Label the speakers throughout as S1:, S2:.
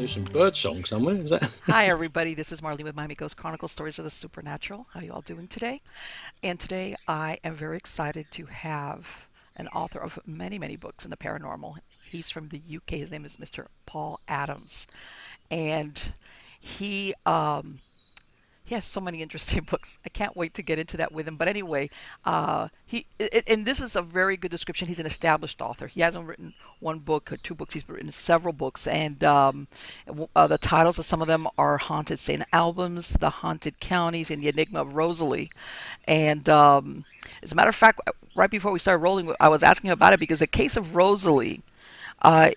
S1: There's some bird song somewhere. Is that?
S2: Hi, everybody. This is Marlene with Miami Ghost Chronicles, Stories of the Supernatural. How you all doing today? And today I am very excited to have an author of many, many books in the paranormal. He's from the UK. His name is Mr. Paul Adams. And he he has so many interesting books. I can't wait to get into that with him. But anyway, and this is a very good description. He's an established author. He hasn't written one book or two books. He's written several books, and the titles of some of them are "Haunted Saint Albums," "The Haunted Counties," and "The Enigma of Rosalie." And as a matter of fact, right before we started rolling, I was asking him about it because the case of Rosalie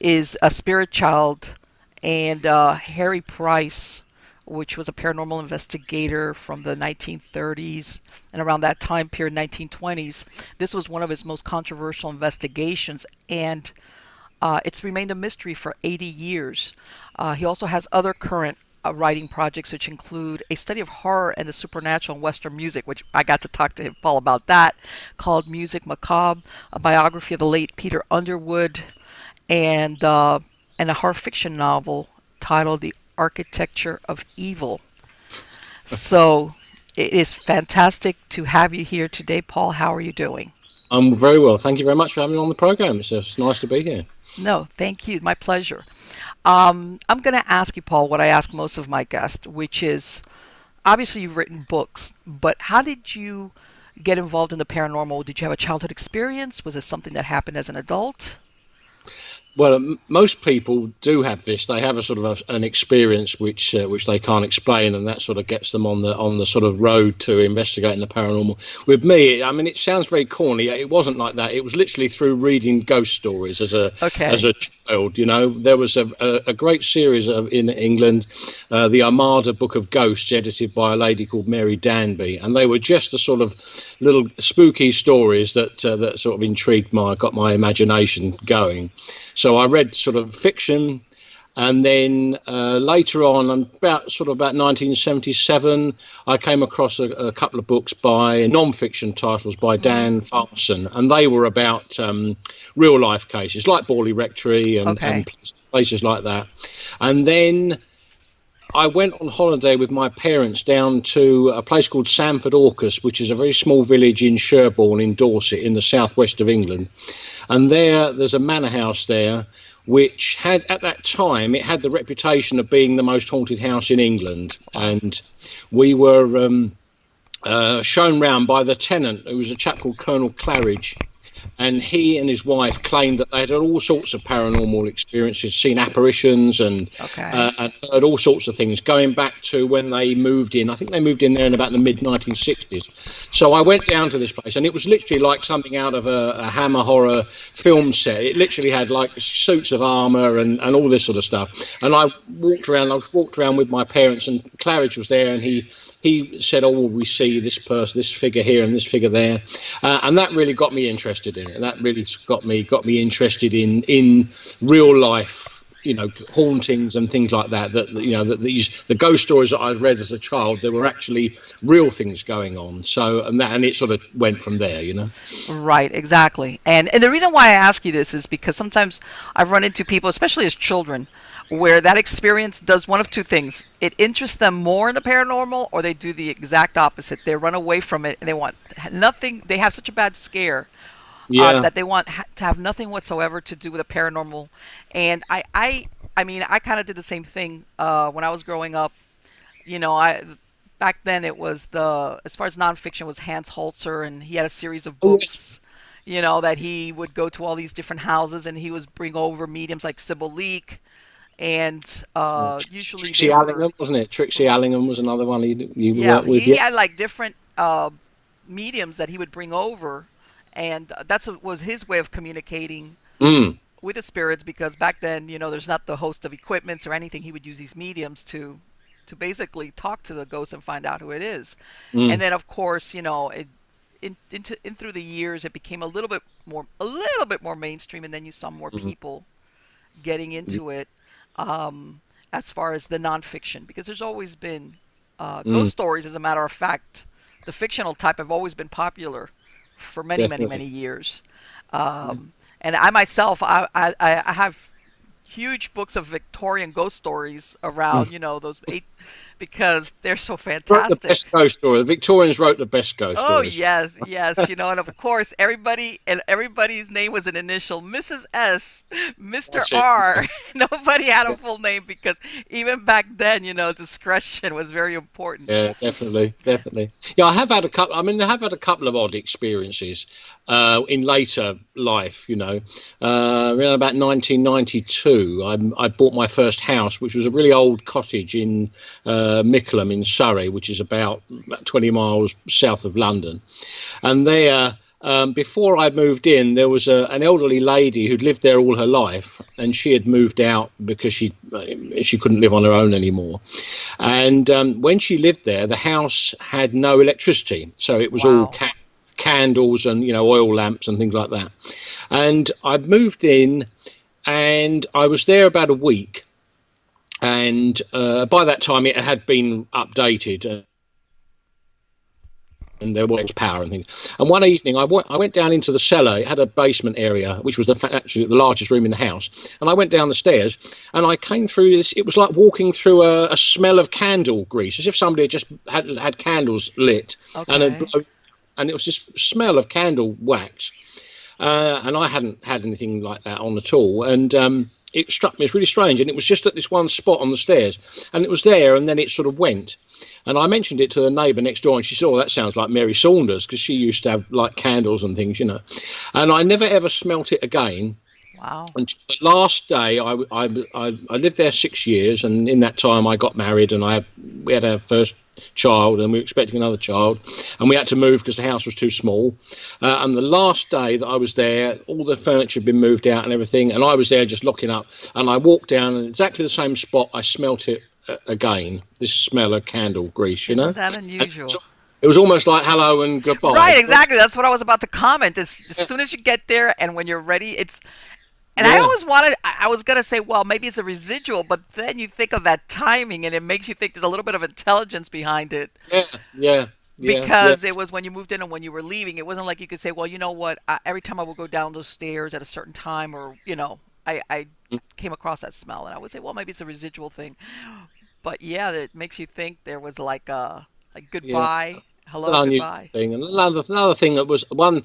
S2: is a spirit child, and Harry Price, which was a paranormal investigator from the 1930s and around that time period, 1920s. This was one of his most controversial investigations, and it's remained a mystery for 80 years. He also has other current writing projects, which include a study of horror and the supernatural in Western music, which I got to talk to him, Paul, about that, called Music Macabre, a biography of the late Peter Underwood, and a horror fiction novel titled The Architecture of Evil. So it is fantastic to have you here today, Paul. How are you doing?
S1: I'm very well. Thank you very much for having me on the program. It's nice to be here.
S2: No, thank you. My pleasure. I'm going to ask you, Paul, what I ask most of my guests, which is obviously you've written books, but how did you get involved in the paranormal? Did you have a childhood experience? Was it something that happened as an adult?
S1: Well, most people do have this. They have a sort of an experience which they can't explain, and that sort of gets them on the sort of road to investigating the paranormal. With me, I mean, it sounds very corny. It wasn't like that. It was literally through reading ghost stories as
S2: Okay.
S1: a child. You know, there was a great series in England, the Armada Book of Ghosts, edited by a lady called Mary Danby, and they were just the sort of little spooky stories that sort of got my imagination going. So I read sort of fiction, and then later on, about 1977, I came across a couple of books by non-fiction titles by
S2: Hmm.
S1: Dan Farson, and they were about real life cases like Borley Rectory and
S2: Okay.
S1: places like that. And then I went on holiday with my parents down to a place called Sanford Orcas, which is a very small village in Sherborne in Dorset in the southwest of England. And there's a manor house there, which had, at that time, it had the reputation of being the most haunted house in England.
S2: Wow.
S1: And we were shown round by the tenant, who was a chap called Colonel Claridge. And he and his wife claimed that they had all sorts of paranormal experiences, seen apparitions
S2: Okay.
S1: and heard all sorts of things going back to when they moved in. I think they moved in there in about the mid 1960s. So I went down to this place, and it was literally like something out of a Hammer horror film set. It literally had like suits of armor and all this sort of stuff. And I walked around with my parents, and Claridge was there, and he said, "Oh, well, we see this person, this figure here, and this figure there," and that really got me interested in it. And that really got me interested in real life, hauntings and things like that. That the ghost stories that I read as a child, there were actually real things going on. So and it sort of went from there.
S2: Right, exactly. And the reason why I ask you this is because sometimes I've run into people, especially as children, where that experience does one of two things. It interests them more in the paranormal, or they do the exact opposite. They run away from it and they want nothing. They have such a bad scare
S1: Yeah.
S2: that they want to have nothing whatsoever to do with the paranormal. And I mean, I kind of did the same thing when I was growing up. I back then it was the as far as nonfiction was Hans Holzer, and he had a series of
S1: Oh, yes.
S2: books. That he would go to all these different houses, and he was bring over mediums like Sybil Leek, and usually they
S1: Trixie
S2: were,
S1: Allingham, wasn't it? Trixie Allingham was another one you
S2: yeah,
S1: worked with.
S2: he
S1: Yeah.
S2: had like different mediums that he would bring over, and was his way of communicating
S1: Mm,
S2: with the spirits, because back then, there's not the host of equipments or anything. He would use these mediums to basically talk to the ghost and find out who it is. And
S1: mm,
S2: then, of course, in through the years, it became a little bit more mainstream, and then you saw more
S1: mm,
S2: people getting into it, as far as the nonfiction, because there's always been
S1: mm,
S2: ghost stories. As a matter of fact, the fictional type have always been popular for many, many,
S1: definitely.
S2: many years.
S1: Yeah.
S2: And I myself, I have huge books of Victorian ghost stories around, those eight, because they're so
S1: Wrote the
S2: fantastic.
S1: best ghost story. The Victorians wrote the best ghost
S2: Oh
S1: stories.
S2: yes, yes, and of course everybody's name was an initial. Mrs. S, Mr.
S1: That's it.
S2: R. Nobody had a full name because even back then, discretion was very important.
S1: Yeah, definitely, definitely. Yeah, I have had a couple. I mean, I have had a couple of odd experiences in later life. Around about 1992, I bought my first house, which was a really old cottage in Mickleham in Surrey, which is about 20 miles south of London. And there, before I moved in, there was an elderly lady who'd lived there all her life, and she had moved out because she couldn't live on her own anymore. And when she lived there, the house had no electricity, so it was all
S2: Wow.
S1: candles and oil lamps and things like that. And I moved in, and I was there about a week, and by that time it had been updated. And there was power and things. And one evening, I went down into the cellar. It had a basement area, which was actually the largest room in the house. And I went down the stairs, and I came through this. It was like walking through a smell of candle grease, as if somebody had just had candles lit, and
S2: Okay.
S1: and it was this smell of candle wax. And I hadn't had anything like that on at all. And it struck me as really strange. And it was just at this one spot on the stairs, and it was there, and then it sort of went. And I mentioned it to the neighbour next door, and she said, "Oh, that sounds like Mary Saunders," because she used to have like candles and things. And I never ever smelt it again.
S2: Wow.
S1: And the last day, I lived there 6 years, and in that time I got married, and we had our first child, and we were expecting another child, and we had to move because the house was too small. And the last day that I was there, all the furniture had been moved out and everything, and I was there just locking up. And I walked down, and exactly the same spot, I smelt it again. This smell of candle grease,
S2: Isn't that
S1: And
S2: unusual?
S1: so it was almost like hello and goodbye.
S2: Right, exactly. That's what I was about to comment. As soon as you get there and when you're ready, it's. And I
S1: Yeah,
S2: always wanted, I was going to say, well, maybe it's a residual, but then you think of that timing and it makes you think there's a little bit of intelligence behind it
S1: yeah, yeah, yeah, yeah.
S2: because it was when you moved in and when you were leaving. It wasn't like you could say, well, you know what, every time I would go down those stairs at a certain time or, I came across that smell and I would say, well, maybe it's a residual thing. But yeah, it makes you think there was like
S1: Yeah.
S2: goodbye, hello,
S1: An unusual
S2: goodbye.
S1: thing. And another thing that was one.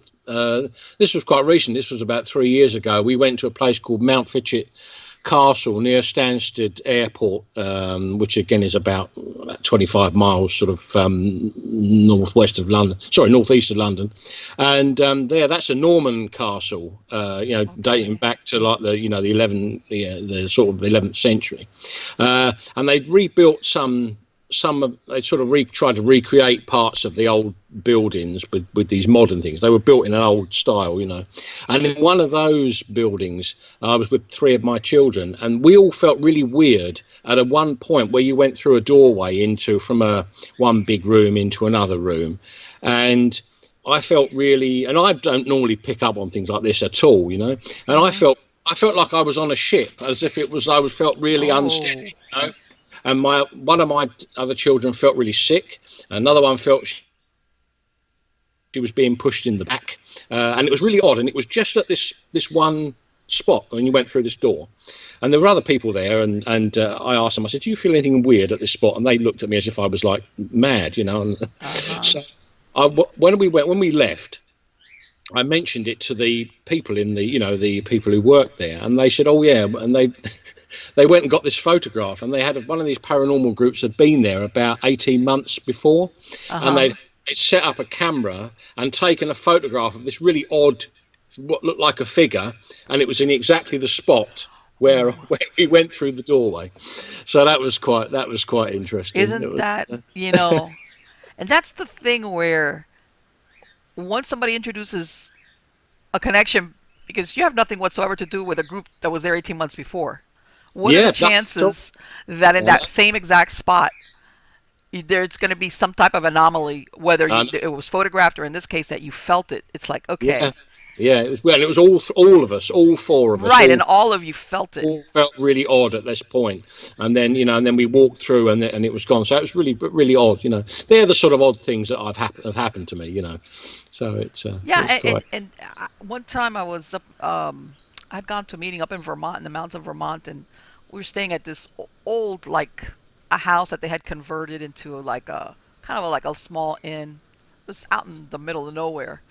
S1: This was quite recent. This was about 3 years ago. We went to a place called Mount Fitchett Castle near Stansted Airport, which again is about 25 miles, sort of northwest of London. Sorry, northeast of London. And that's a Norman castle. Dating
S2: Okay.
S1: back to like the the sort of 11th century. And they rebuilt they sort of tried to recreate parts of the old buildings with these modern things. They were built in an old style, And in one of those buildings, I was with three of my children, and we all felt really weird at a one point where you went through a doorway from one big room into another room, and I felt really, and I don't normally pick up on things like this at all, and
S2: Hmm.
S1: I felt like I was on a ship, as if felt really
S2: Oh,
S1: unsteady. And one of my other children felt really sick. Another one felt she was being pushed in the back, and it was really odd. And it was just at this one spot when you went through this door, and there were other people there. And I asked them, I said, "Do you feel anything weird at this spot?" And they looked at me as if I was like mad, And
S2: uh-huh.
S1: so when we left, I mentioned it to the people the people who worked there, and they said, "Oh yeah," and they went and got this photograph, and they had one of these paranormal groups had been there about 18 months before, and
S2: Uh-huh.
S1: they'd set up a camera and taken a photograph of this really odd, what looked like a figure, and it was in exactly the spot where
S2: Oh,
S1: where we went through the doorway. So that was quite interesting. It
S2: isn't
S1: was,
S2: that, and that's the thing where once somebody introduces a connection because you have nothing whatsoever to do with a group that was there 18 months before. What are the
S1: yeah, no, so,
S2: chances that in
S1: yeah,
S2: that same exact spot there's going to be some type of anomaly, whether
S1: no,
S2: it was photographed or in this case that you felt it? It's like,
S1: yeah,
S2: okay,
S1: yeah. It was well, it was all of us, all four of us,
S2: right, and all of you felt it.
S1: all felt really odd at this point, and then and then we walked through, and it was gone. So it was really odd. They're the sort of odd things that have happened to me. So it's
S2: Yeah,
S1: it's quite
S2: and one time I was up. I'd gone to a meeting up in Vermont, in the mountains of Vermont, and we were staying at this old, like, a house that they had converted into like a kind of like a small inn. It was out in the middle of nowhere,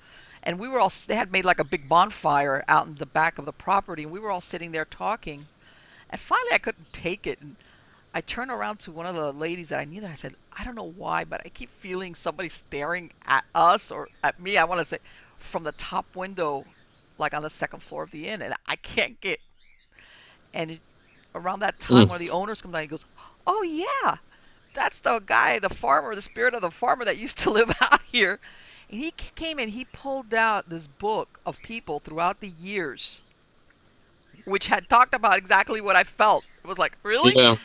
S2: and we were all they had made like a big bonfire out in the back of the property, and we were all sitting there talking. And finally, I couldn't take it, and I turned around to one of the ladies that I knew, and I said, I don't know why, but I keep feeling somebody staring at us or at me. I want to say from the top window, like on the second floor of the inn, and I can't get. And around that time, one of the owners comes down. He goes, "Oh yeah, that's the guy, the farmer, the spirit of the farmer that used to live out here." And he came and he pulled out this book of people throughout the years, which had talked about exactly what I felt. It was like, really?
S1: Yeah.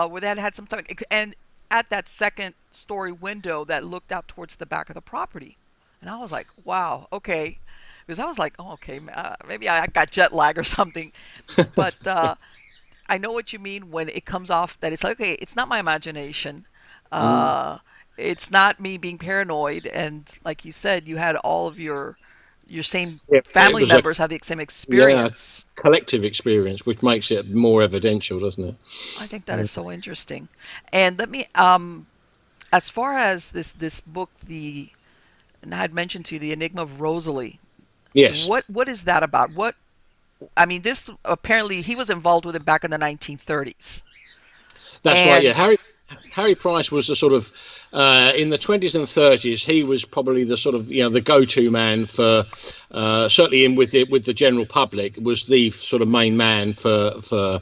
S2: Where that had some time, and at that second story window that looked out towards the back of the property, and I was like, wow, okay, because I was like, oh, okay, maybe I got jet lag or something, but I know what you mean when it comes off that it's like, okay, it's not my imagination, it's not me being paranoid, and like you said, you had all of your same family members have the same experience.
S1: Yeah, collective experience, which makes it more evidential, doesn't it?
S2: I think that is so interesting. And let me, as far as this book, and I had mentioned to you, the Enigma of Rosalie.
S1: Yes.
S2: What is that about? This apparently he was involved with it back in the 1930s.
S1: That's right. Yeah, Harry Price was the sort of in the 20s and 30s. He was probably the sort of the go-to man for certainly with the general public, was the sort of main man for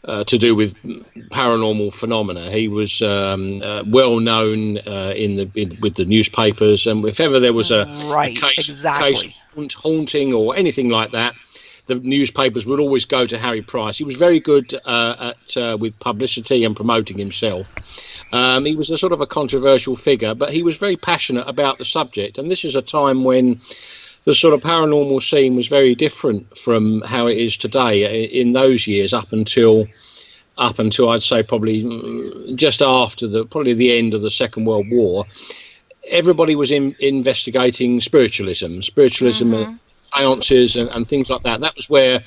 S1: to do with paranormal phenomena. He was well known with the newspapers, and if ever there was a case haunting or anything like that, the newspapers would always go to Harry Price. He was very good with publicity and promoting himself. He was a sort of a controversial figure, but he was very passionate about the subject. And this is a time when the sort of paranormal scene was very different from how it is today. In those years, up until I'd say probably just after the end of the Second World War, everybody was investigating spiritualism, seances and things like that. That was where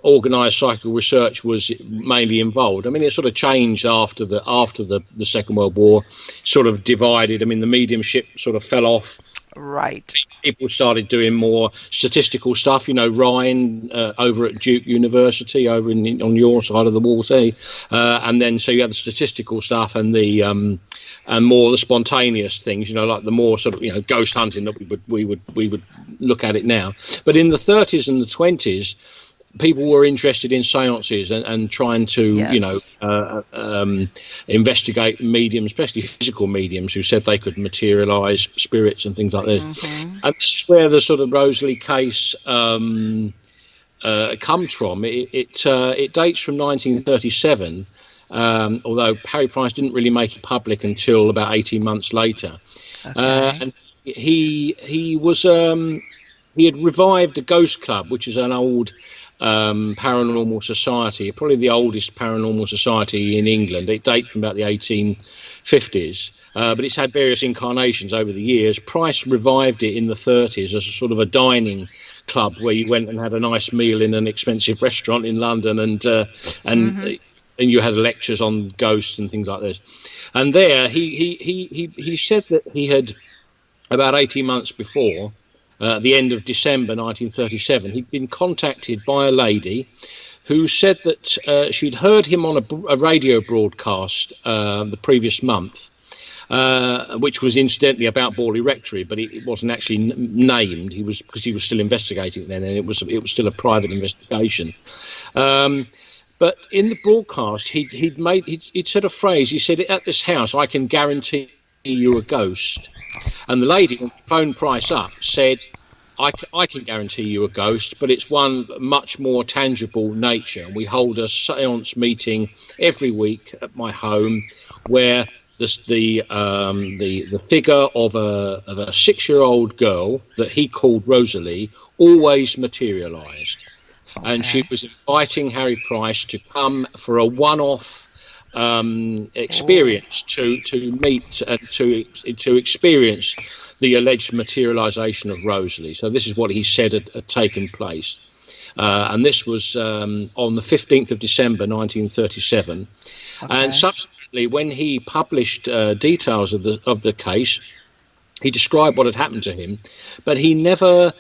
S1: organised psychical research was mainly involved. I mean, it sort of changed after the Second World War, sort of divided. I mean, the mediumship sort of fell off.
S2: Right.
S1: People started doing more statistical stuff. Ryan over at Duke University, over on your side of the water, and then so you had the statistical stuff and the and more the spontaneous things. Like the more sort of ghost hunting that we would look at it now. But in the 30s and the 20s, people were interested in seances and trying to, investigate mediums, especially physical mediums, who said they could materialize spirits and things like this. And this is where the sort of Rosalie case comes from. It dates from 1937, although Harry Price didn't really make it public until about 18 months later. And he had revived a ghost club, which is an old paranormal society, probably the oldest paranormal society in England. It dates from about the 1850s, but it's had various incarnations over the years. Price revived it in the 30s as a sort of a dining club where you went and had a nice meal in an expensive restaurant in London, and you had lectures on ghosts and things like this. And there he said that he had, about 18 months before, the end of December 1937, he'd been contacted by a lady who said that she'd heard him on a radio broadcast the previous month, which was incidentally about Borley Rectory, but it wasn't actually named. Because he was still investigating it then, and it was still a private investigation. But in the broadcast, he'd said a phrase. He said, "At this house, I can guarantee you a ghost." And the lady, when phoned Price up, said, I can guarantee you a ghost, but it's one much more tangible nature. We hold a seance meeting every week at my home where the figure of a 6-year-old girl that he called Rosalie always materialised. Okay. And she was inviting Harry Price to come for a one-off experience to meet and to experience the alleged materialization of Rosalie. So this is what he said had taken place. and this was on the 15th of December 1937. And subsequently, when he published details of the case, he described what had happened to him, but he never,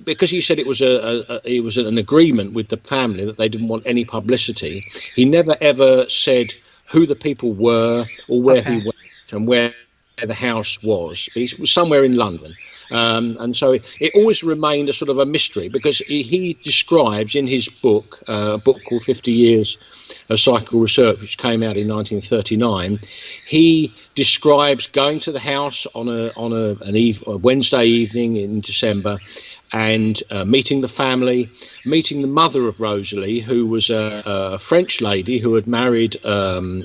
S1: because he said it was an agreement with the family that they didn't want any publicity. He never ever said who the people were or where he went and where the house was. He was somewhere in London. And so it always remained a sort of a mystery, because he describes in his book, a book called 50 Years of Psychical Research, which came out in 1939, he describes going to the house on a Wednesday evening in December, and meeting the family, meeting the mother of Rosalie, who was a French lady who had married an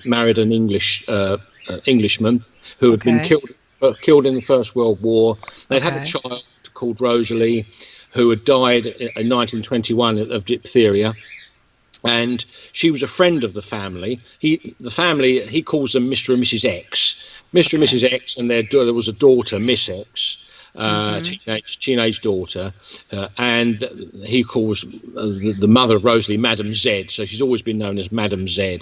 S1: Englishman who had been killed in the First World War. They'd had a child called Rosalie who had died in 1921 of diphtheria, and she was a friend of the family. He calls them Mr. and Mrs. X. Mr. and Mrs. X, and there was a daughter, Miss X, teenage daughter, and he calls the mother of Rosalie Madame Z, so she's always been known as Madame Z.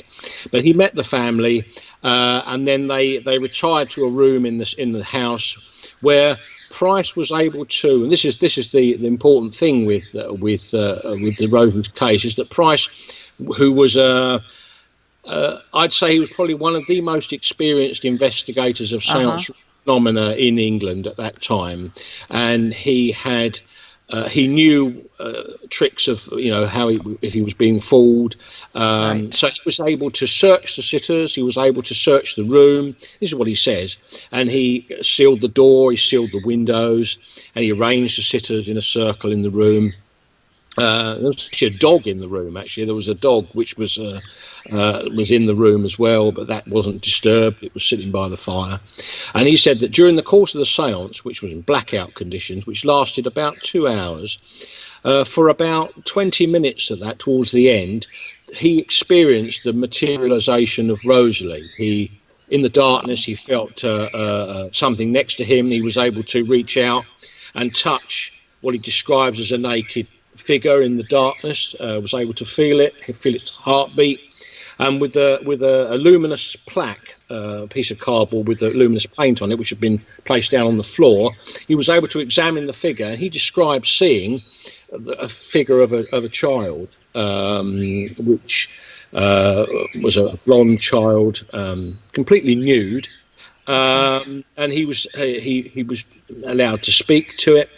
S1: But he met the family, and then they retired to a room in the house where Price was able to, and this is the important thing with the Rosalie case, is that Price, who was I'd say he was probably one of the most experienced investigators of seance phenomena in England at that time, and he knew tricks of how if he was being fooled. So he was able to search the sitters. He was able to search the room. This is what he says. And he sealed the door. He sealed the windows, and he arranged the sitters in a circle in the room. There was actually a dog in the room. Actually, there was a dog which was in the room as well, but that wasn't disturbed. It was sitting by the fire. And he said that during the course of the séance, which was in blackout conditions, which lasted about 2 hours, for about 20 minutes of that, towards the end, he experienced the materialization of Rosalie. In the darkness, he felt something next to him. He was able to reach out and touch what he describes as a naked figure in the darkness, was able to feel its heartbeat. And with a luminous plaque, piece of cardboard with a luminous paint on it, which had been placed down on the floor, he was able to examine the figure. And he described seeing a figure of a child, which was a blonde child, completely nude, and he was allowed to speak to it.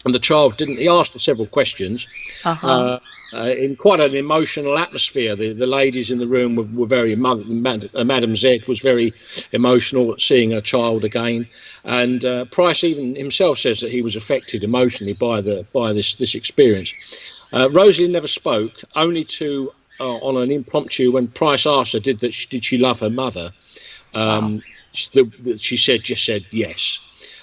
S1: And the child didn't. He asked her several questions in quite an emotional atmosphere. The ladies in the room were very. Madame Z was very emotional at seeing her child again, and Price even himself says that he was affected emotionally by this experience. Rosalie never spoke, only to on an impromptu when Price asked her did she love her mother. She just said yes.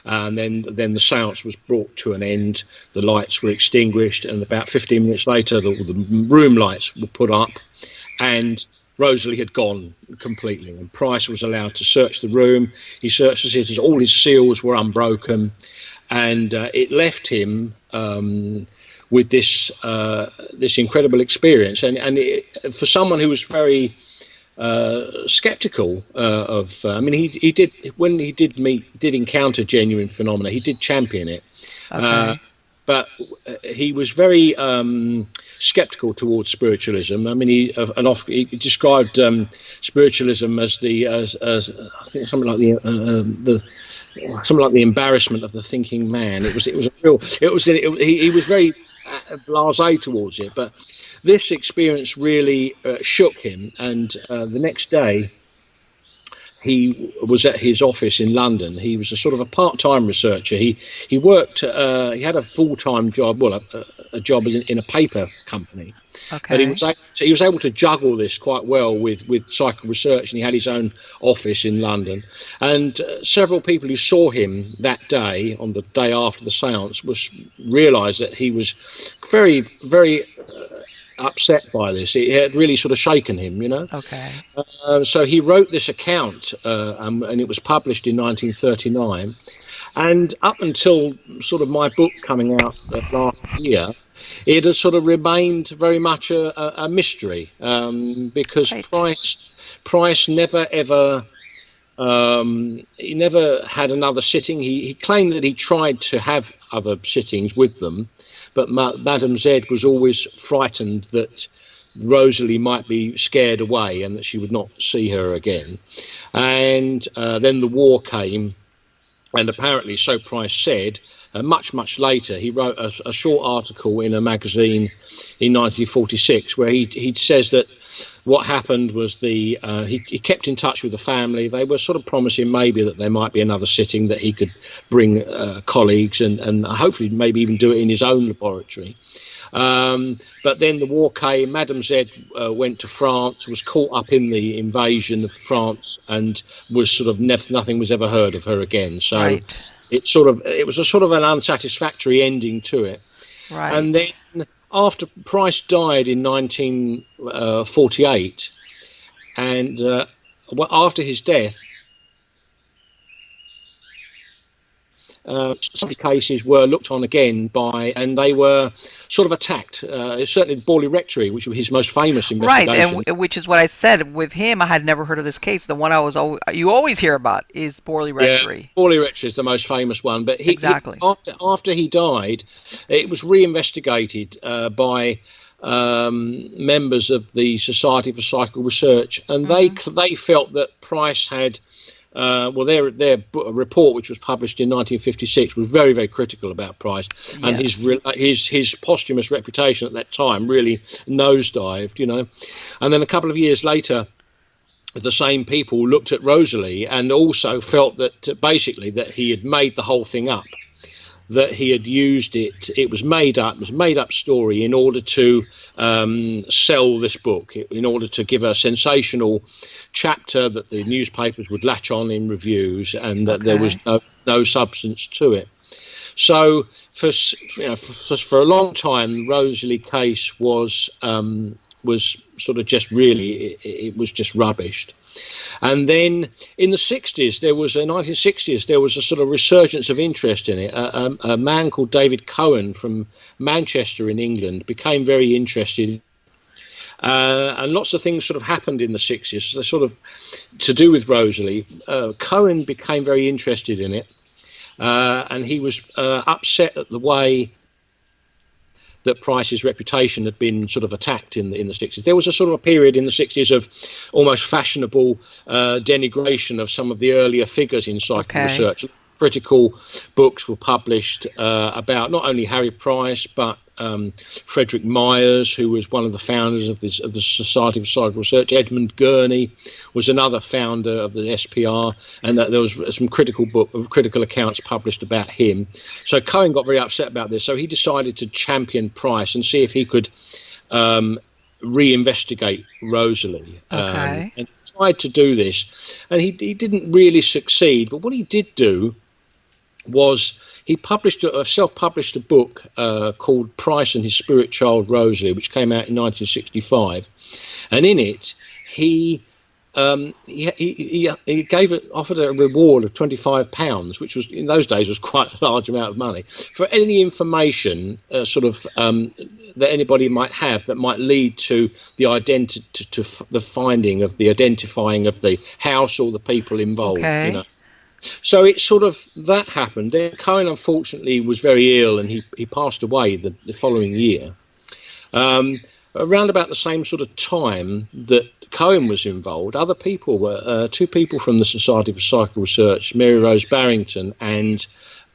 S1: And then the séance was brought to an end. The lights were extinguished, and about 15 minutes later, the room lights were put up, and Rosalie had gone completely. And Price was allowed to search the room. He searched the sitters. All his seals were unbroken, and it left him with this incredible experience. And for someone who was very skeptical of, he did, when he did encounter genuine phenomena, he did champion it, but he was very skeptical towards spiritualism. I mean, he described spiritualism as I think something like the embarrassment of the thinking man. He was very blasé towards it, but this experience really shook him, and the next day he was at his office in London. He was a sort of a part-time researcher. He worked. He had a full-time job, a job in a paper company. But he was able to juggle this quite well with psychical research, and he had his own office in London. And several people who saw him that day, on the day after the séance, realised that he was very, very upset by this. It had really sort of shaken him, so he wrote this account, and it was published in 1939, and up until sort of my book coming out last year, it has sort of remained very much a mystery, because
S2: Right.
S1: Price never ever he never had another sitting. He claimed that he tried to have other sittings with them, but Madame Z was always frightened that Rosalie might be scared away and that she would not see her again. And then the war came, and apparently, so Price said, much later, he wrote a short article in a magazine in 1946 where he says that what happened was he kept in touch with the family. They were sort of promising maybe that there might be another sitting, that he could bring colleagues and hopefully maybe even do it in his own laboratory. But then the war came. Madame Z went to France, was caught up in the invasion of France, and was sort of nothing was ever heard of her again. So
S2: Right.
S1: it was a sort of an unsatisfactory ending to it. And
S2: Right.
S1: then after Price died in 1948, and after his death, some cases were looked on again and they were sort of attacked. Certainly the Borley Rectory, which was his most famous
S2: Right, and
S1: investigation.
S2: which is what I said with him. I had never heard of this case. The one you always hear about is Borley
S1: Yeah,
S2: Rectory.
S1: Borley Rectory is the most famous one, but
S2: Exactly.
S1: after he died, it was reinvestigated by members of the Society for Psychical Research, and
S2: Hmm.
S1: they felt that Price had. Their report, which was published in 1956, was very critical about Price, and
S2: Yes.
S1: his posthumous reputation at that time really nosedived, And then a couple of years later, the same people looked at Rosalie and also felt that basically that he had made the whole thing up, that he had used it. It was made up story in order to sell this book, in order to give a sensational chapter that the newspapers would latch on in reviews, and that there was
S2: Okay.
S1: no substance to it. So for a long time, Rosalie case was sort of just really it was just rubbished. And then in the 60s, 1960s, there was a sort of resurgence of interest in it. A man called David Cohen from Manchester in England became very interested. And lots of things sort of happened in the 60s, so sort of to do with Rosalie. Cohen became very interested in it, and he was upset at the way that Price's reputation had been sort of attacked in the 60s. There was a sort of a period in the 60s of almost fashionable denigration of some of the earlier figures in psychic
S2: Okay.
S1: research. Critical books were published about not only Harry Price, but Frederick Myers, who was one of the founders of the Society for Psychical Research. Edmund Gurney was another founder of the SPR, and that there was some critical accounts published about him. So Cohen got very upset about this. So he decided to champion Price and see if he could reinvestigate Rosalie.
S2: Okay.
S1: And he tried to do this, and he didn't really succeed. But what he did do was he self-published a book called Price and His Spirit Child Rosalie, which came out in 1965, and in it he offered a reward of £25, which was in those days was quite a large amount of money, for any information that anybody might have that might lead to the the finding of the identifying of the house or the people involved.
S2: Okay.
S1: So it sort of that happened. Then Cohen unfortunately was very ill, and he passed away the following year. Around about the same sort of time that Cohen was involved, other people were two people from the Society for Psychical Research, Mary Rose Barrington and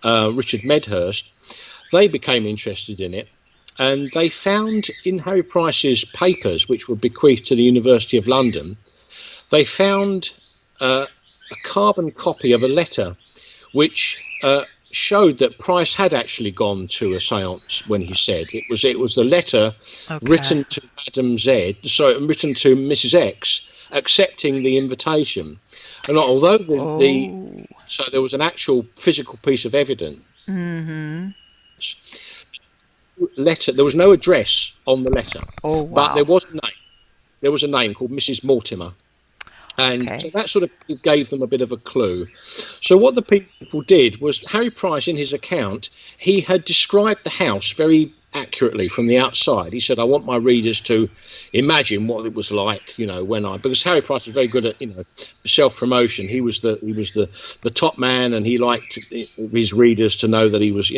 S1: Richard Medhurst. They became interested in it, and they found in Harry Price's papers, which were bequeathed to the University of London, they found a carbon copy of a letter which showed that Price had actually gone to a séance when he said it was the letter
S2: Okay.
S1: written to written to Mrs. X, accepting the invitation. And although
S2: Oh.
S1: so there was an actual physical piece of evidence,
S2: Mm-hmm.
S1: there was no address on the letter,
S2: Oh,
S1: but
S2: wow.
S1: there was a name called Mrs. Mortimer. And so
S2: Okay.
S1: that sort of gave them a bit of a clue. So what the people did was, Harry Price, in his account, he had described the house very accurately from the outside. He said, I want my readers to imagine what it was like, because Harry Price was very good at, self-promotion. He was the top man, and he liked his readers to know that he was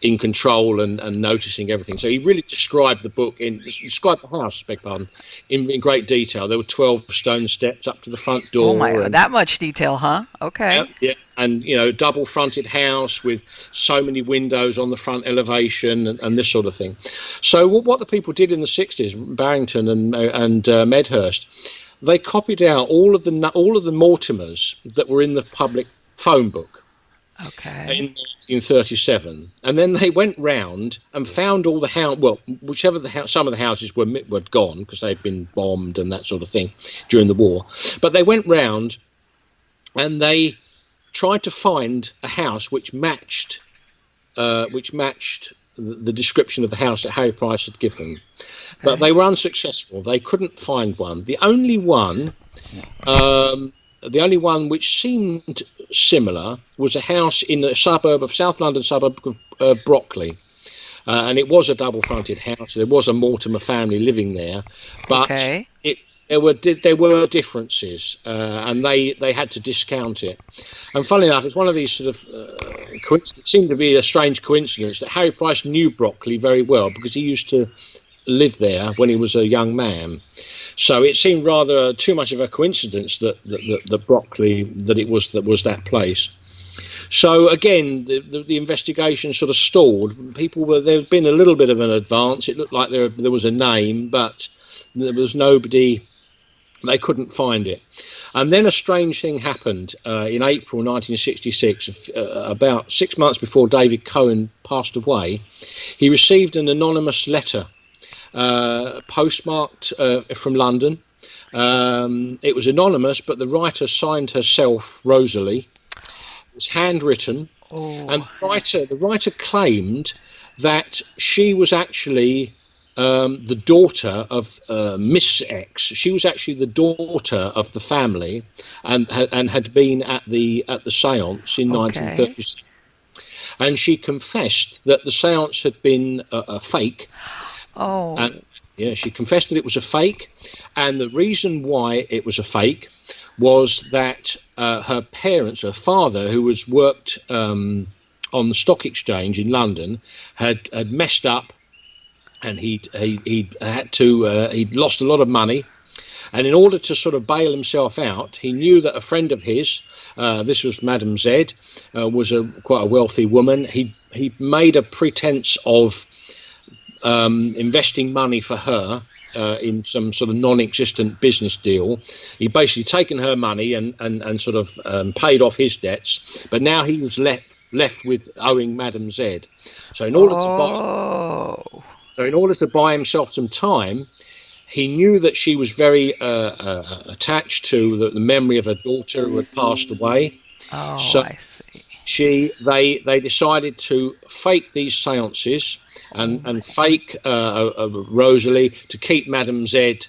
S1: in control and noticing everything. So he really described the house, beg pardon, in great detail. There were 12 stone steps up to the front door.
S2: Oh my, that much detail, huh? Okay.
S1: Yeah, and double fronted house with so many windows on the front elevation and this sort of thing. So what the people did in the 60s, Barrington and Medhurst, they copied out all of the Mortimers that were in the public phone book.
S2: Okay.
S1: In 1937, and then they went round and found all the some of the houses were gone because they'd been bombed and that sort of thing during the war. But they went round and they tried to find a house which matched the description of the house that Harry Price had given. Okay. But they were unsuccessful. They couldn't find one. The only one which seemed similar was a house in a South London suburb of Brockley, and it was a double-fronted house. There was a Mortimer family living there, but there were differences, and they had to discount it. And funnily enough, it's one of these sort of it seemed to be a strange coincidence that Harry Price knew Brockley very well because he used to live there when he was a young man. So it seemed rather too much of a coincidence that Brockley, that was that place. So again, the investigation sort of stalled. There'd been a little bit of an advance. It looked like there was a name, but there was nobody. They couldn't find it. And then a strange thing happened in April 1966, about 6 months before David Cohen passed away. He received an anonymous letter postmarked from London. It was anonymous, but the writer signed herself Rosalie. It was handwritten, and the writer claimed that she was actually the daughter of Miss X. She was actually the daughter of the family, and had been at the séance in 1936. And she confessed that the séance had been a fake.
S2: Oh.
S1: And she confessed that it was a fake, and the reason why it was a fake was that her father, who was worked on the stock exchange in London, had messed up, and he'd lost a lot of money, and in order to sort of bail himself out, he knew that a friend of his, this was Madame Z, was quite a wealthy woman. He made a pretense of investing money for her in some sort of non-existent business deal. He'd basically taken her money and sort of paid off his debts, but now he was left with owing Madame Z. So in order to buy himself some time, he knew that she was very attached to the memory of her daughter who had passed away.
S2: Oh,
S1: so
S2: I see.
S1: They decided to fake these seances and fake Rosalie to keep Madame Z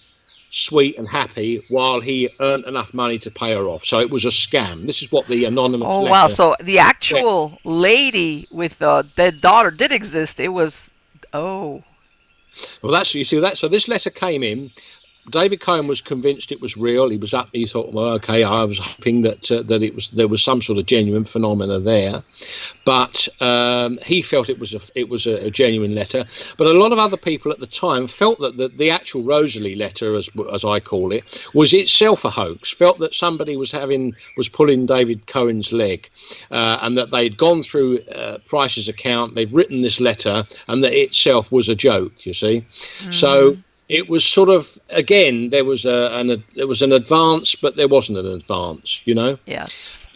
S1: sweet and happy while he earned enough money to pay her off. So it was a scam. This is what the anonymous letter...
S2: wow. So the actual lady with the dead daughter did exist. It was... Oh.
S1: Well, so this letter came in. David Cohen was convinced it was real. He was up. He thought, well, okay, I was hoping that there was some sort of genuine phenomena there, but he felt it was a genuine letter. But a lot of other people at the time felt that the actual Rosalie letter, as I call it, was itself a hoax. Felt that somebody was pulling David Cohen's leg, and that they'd gone through Price's account. They'd written this letter, and that itself was a joke. You see, so. It was sort of, again, there was an advance, but there wasn't an advance,
S2: Yes.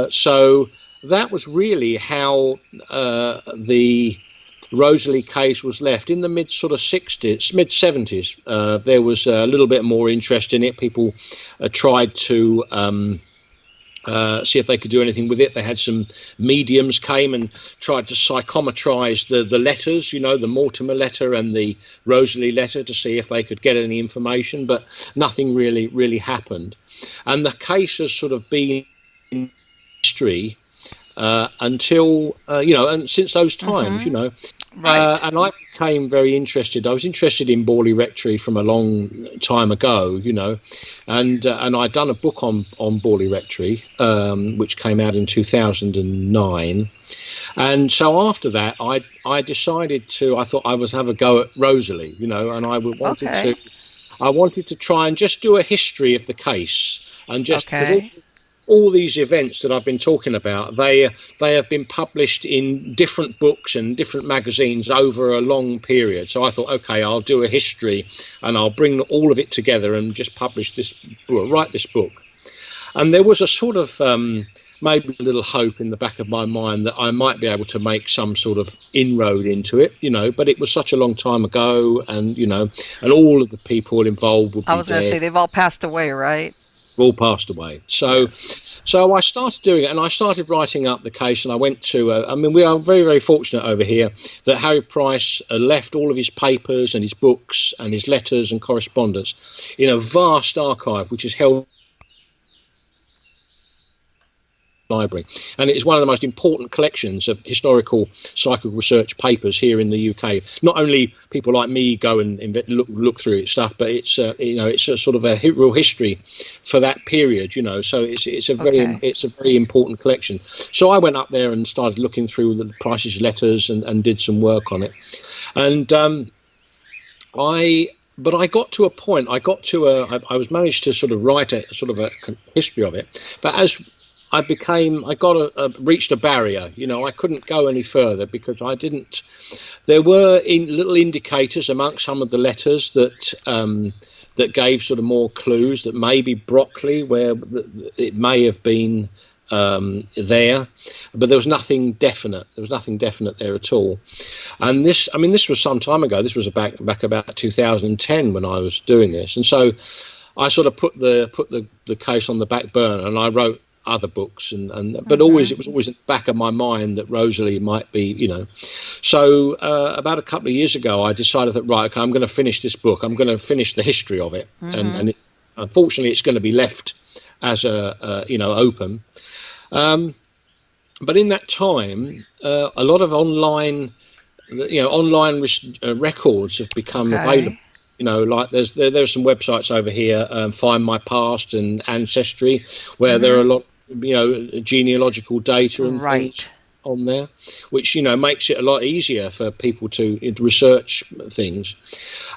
S1: So that was really how the Rosalie case was left. In the mid 70s, there was a little bit more interest in it. People tried to see if they could do anything with it. They had some mediums came and tried to psychometrize the letters, the Mortimer letter and the Rosalie letter, to see if they could get any information, but nothing really happened. And the case has sort of been in history until and since those times,
S2: Right.
S1: and I became very interested. I was interested in Borley Rectory from a long time ago, and I'd done a book on Borley Rectory, which came out in 2009. And so after that, I decided to. I thought I was have a go at Rosalie, and
S2: Okay.
S1: I wanted to try and just do a history of the case, and just because
S2: Okay.
S1: all these events that I've been talking about, they have been published in different books and different magazines over a long period. So I thought, okay, I'll do a history, and I'll bring all of it together and just publish this, write this book. And there was a sort of maybe a little hope in the back of my mind that I might be able to make some sort of inroad into it, but it was such a long time ago, and and all of the people involved would
S2: I
S1: be
S2: was going to say
S1: dead,
S2: they've all passed away, right?
S1: all passed away.
S2: Yes.
S1: So I started doing it, and I started writing up the case, and I went to we are very, very fortunate over here that Harry Price left all of his papers and his books and his letters and correspondence in a vast archive which is held library, and it is one of the most important collections of historical psychical research papers here in the UK. Not only people like me go and look through its stuff, but it's it's a sort of a real history for that period. So it's a
S2: Okay.
S1: very important collection. So I went up there and started looking through the Price's letters and did some work on it, and but I got to a point. I was managed to sort of write a sort of a history of it, but as reached a barrier. I couldn't go any further because I didn't. There were little indicators amongst some of the letters that gave sort of more clues that maybe Broccoli, where it may have been there, but there was nothing definite. There was nothing definite there at all. And this was some time ago. This was back about 2010 when I was doing this, and so I sort of put the case on the back burner, and I wrote other books, but it was always in the back of my mind that Rosalie might be, So about a couple of years ago, I decided that right, okay, I'm going to finish this book. I'm going to finish the history of it, and unfortunately, it's going to be left as open. But in that time, a lot of online records have become available.
S2: Okay.
S1: Like there's some websites over here, Find My Past and Ancestry, where there are a lot, genealogical data and things
S2: Right.
S1: on there, which makes it a lot easier for people to research things.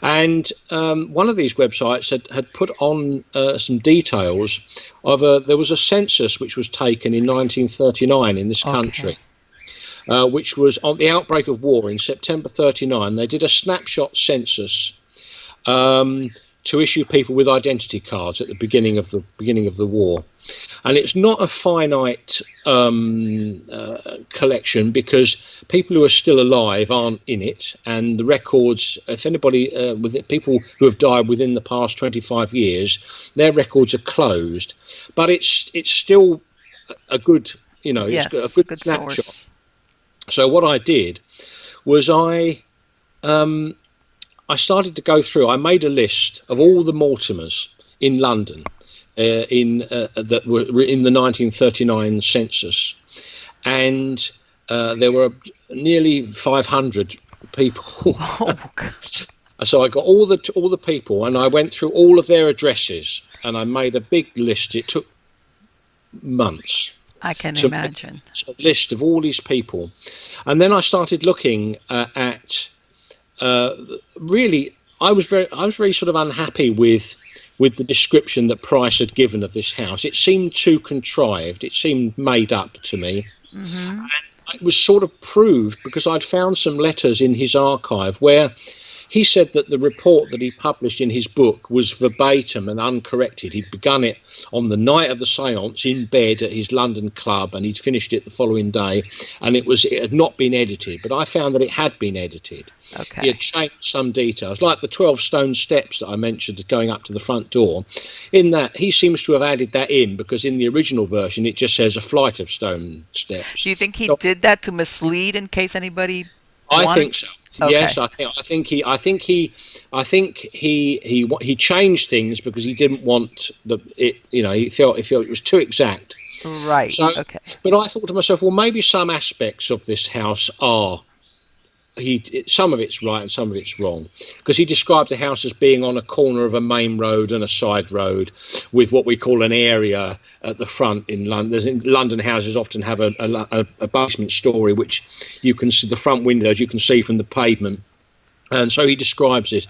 S1: And one of these websites had put on some details of there was a census which was taken in 1939 in this country.
S2: Okay.
S1: Which was on the outbreak of war in September 39. They did a snapshot census to issue people with identity cards at the beginning of the war, and it's not a finite collection because people who are still alive aren't in it, and the records, if anybody people who have died within the past 25 years, their records are closed, but it's still a good it's a
S2: Yes.
S1: good
S2: Good
S1: snapshot.
S2: source.
S1: So what I did was I started to go through. I made a list of all the Mortimers in London that were in the 1939 census, and there were nearly 500 people.
S2: Oh,
S1: So I got all the people, and I went through all of their addresses, and I made a big list. It took months
S2: I can
S1: to make
S2: imagine.
S1: a list of all these people, and then I started looking at. Really, I was very sort of unhappy with the description that Price had given of this house. It seemed too contrived. It seemed made up to me.
S2: Mm-hmm.
S1: It was sort of proved because I'd found some letters in his archive where he said that the report that he published in his book was verbatim and uncorrected. He'd begun it on the night of the séance in bed at his London club, and he'd finished it the following day, and it had not been edited. But I found that it had been edited.
S2: Okay.
S1: He had changed some details, like the 12 stone steps that I mentioned going up to the front door. In that, he seems to have added that in because in the original version, it just says a flight of stone steps.
S2: Do you think he
S1: So
S2: did that to mislead in case anybody
S1: I
S2: wanted?
S1: think so.
S2: Okay.
S1: Yes, he changed things because he didn't want he felt it was too exact.
S2: Right.
S1: So,
S2: Okay.
S1: but I thought to myself, well, maybe some aspects of this house are some of it's right and some of it's wrong, because he described the house as being on a corner of a main road and a side road, with what we call an area at the front. In London, London houses often have a basement story, which you can see the front windows, you can see from the pavement, and so he describes it.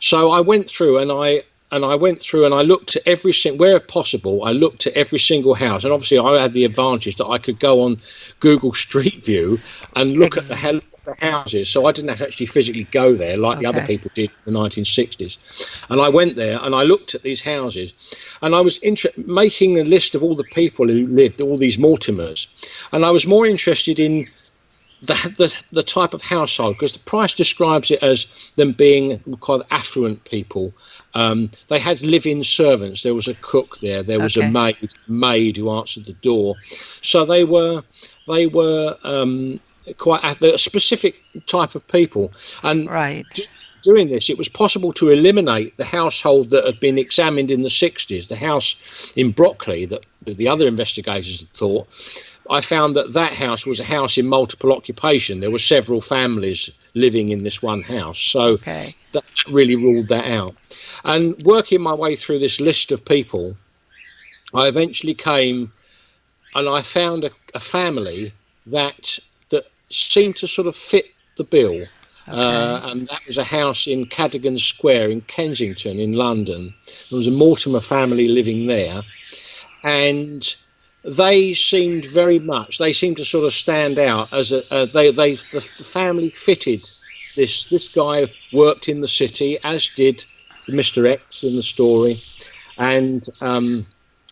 S1: So I went through and I looked at every where possible. I looked at every single house, and obviously I had the advantage that I could go on Google Street View and look at the houses. So I didn't have to actually physically go there like the other
S2: Okay.
S1: people did in the 1960s. And I went there and I looked at these houses, and I was making a list of all the people who lived, all these Mortimers, and I was more interested in the type of household, because the price describes it as them being quite affluent people. They had live-in servants. There was a cook there. There was a
S2: Okay.
S1: maid who answered the door. So they were quite a specific type of people. And
S2: Right.
S1: doing this, it was possible to eliminate the household that had been examined in the 60s, the house in Brockley that the other investigators had thought. I found that house was a house in multiple occupation. There were several families living in this one house. So
S2: Okay.
S1: that really ruled that out. And working my way through this list of people, I eventually came and I found a family that seemed to sort of fit the bill.
S2: Okay.
S1: And that was a house in Cadogan Square in Kensington in London. There was a Mortimer family living there. And they seemed to sort of stand out as the family fitted. This guy worked in the city, as did Mr. X in the story, and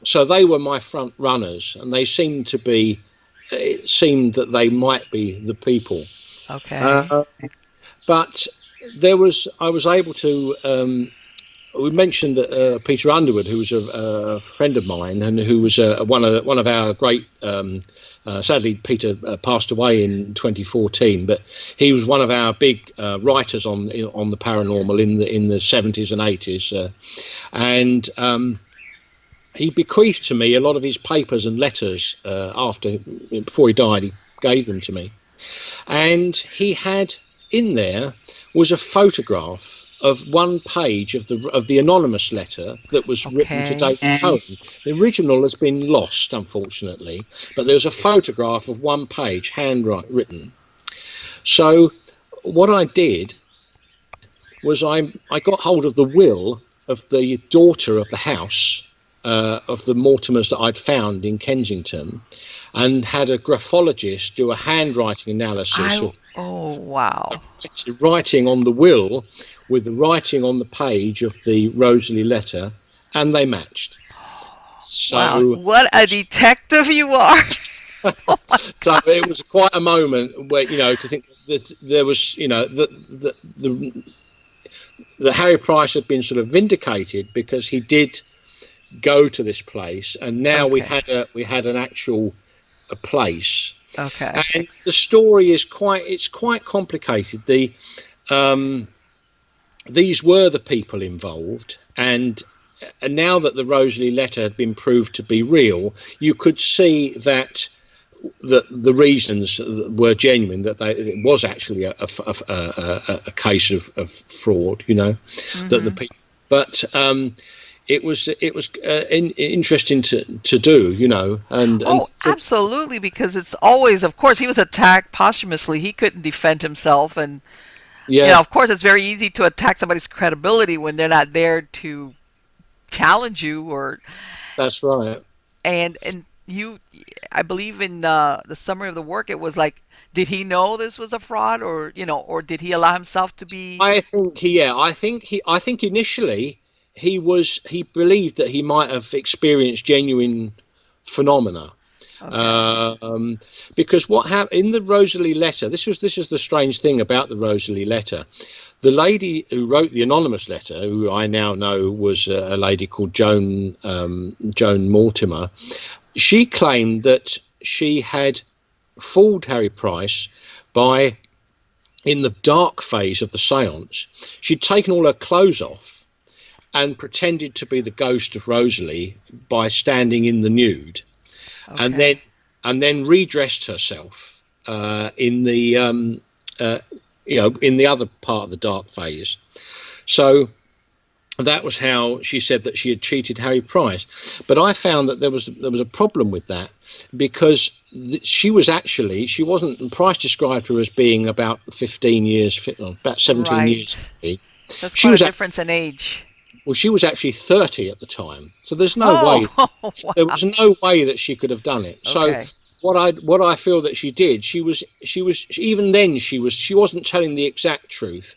S1: so they were my front runners, and they seemed to be. It seemed that they might be the people,
S2: Okay.
S1: but I was able to. We mentioned that Peter Underwood, who was a friend of mine and who was one of our great. Sadly, Peter passed away in 2014, but he was one of our big writers on the paranormal in the 70s and 80s, and he bequeathed to me a lot of his papers and letters before he died. He gave them to me, and he had in there was a photograph of one page of the anonymous letter that was written to
S2: Okay.
S1: David Cohen. The original has been lost, unfortunately, but there's a photograph of one page, handwritten. So what I did was I got hold of the will of the daughter of the house, of the Mortimers that I'd found in Kensington, and had a graphologist do a handwriting analysis of
S2: Oh, wow.
S1: writing on the will with the writing on the page of the Rosalie letter, and they matched.
S2: Wow.
S1: So,
S2: What a detective you are. Oh my
S1: so
S2: God.
S1: it was quite a moment where to think that there was that Harry Price had been sort of vindicated, because he did go to this place, and now we
S2: Okay.
S1: had an actual a place.
S2: Okay.
S1: And the story is quite complicated. These were the people involved, and now that the Rosalie letter had been proved to be real, you could see that the reasons were genuine, that it was actually a case of fraud, that the
S2: Mm-hmm.
S1: people. But it was interesting to do, and
S2: Oh, absolutely, because it's always, of course, he was attacked posthumously. He couldn't defend himself. And,
S1: yeah,
S2: of course, it's very easy to attack somebody's credibility when they're not there to challenge you or,
S1: that's right.
S2: and you, I believe in the summary of the work, it was like, did he know this was a fraud, or, or did he allow himself to be,
S1: I think initially he believed that he might have experienced genuine phenomena.
S2: okay,
S1: Um, because what happened in the Rosalie letter, this is the strange thing about the Rosalie letter. The lady who wrote the anonymous letter, who I now know was a lady called Joan Mortimer, she claimed that she had fooled Harry Price by, in the dark phase of the seance, she'd taken all her clothes off and pretended to be the ghost of Rosalie by standing in the nude. and
S2: Okay.
S1: then redressed herself in the in the other part of the dark phase. So that was how she said that she had cheated Harry Price. But I found that there was a problem with that, because she wasn't. Price described her as being about 15 years, about 17 years.
S2: Right. So it's
S1: She
S2: quite a
S1: was
S2: difference in age.
S1: Well, she was actually 30 at the time, so there's no way.
S2: Oh,
S1: There
S2: wow.
S1: was no way that she could have done it. So
S2: Okay.
S1: what I feel that she did, she was even then she wasn't telling the exact truth.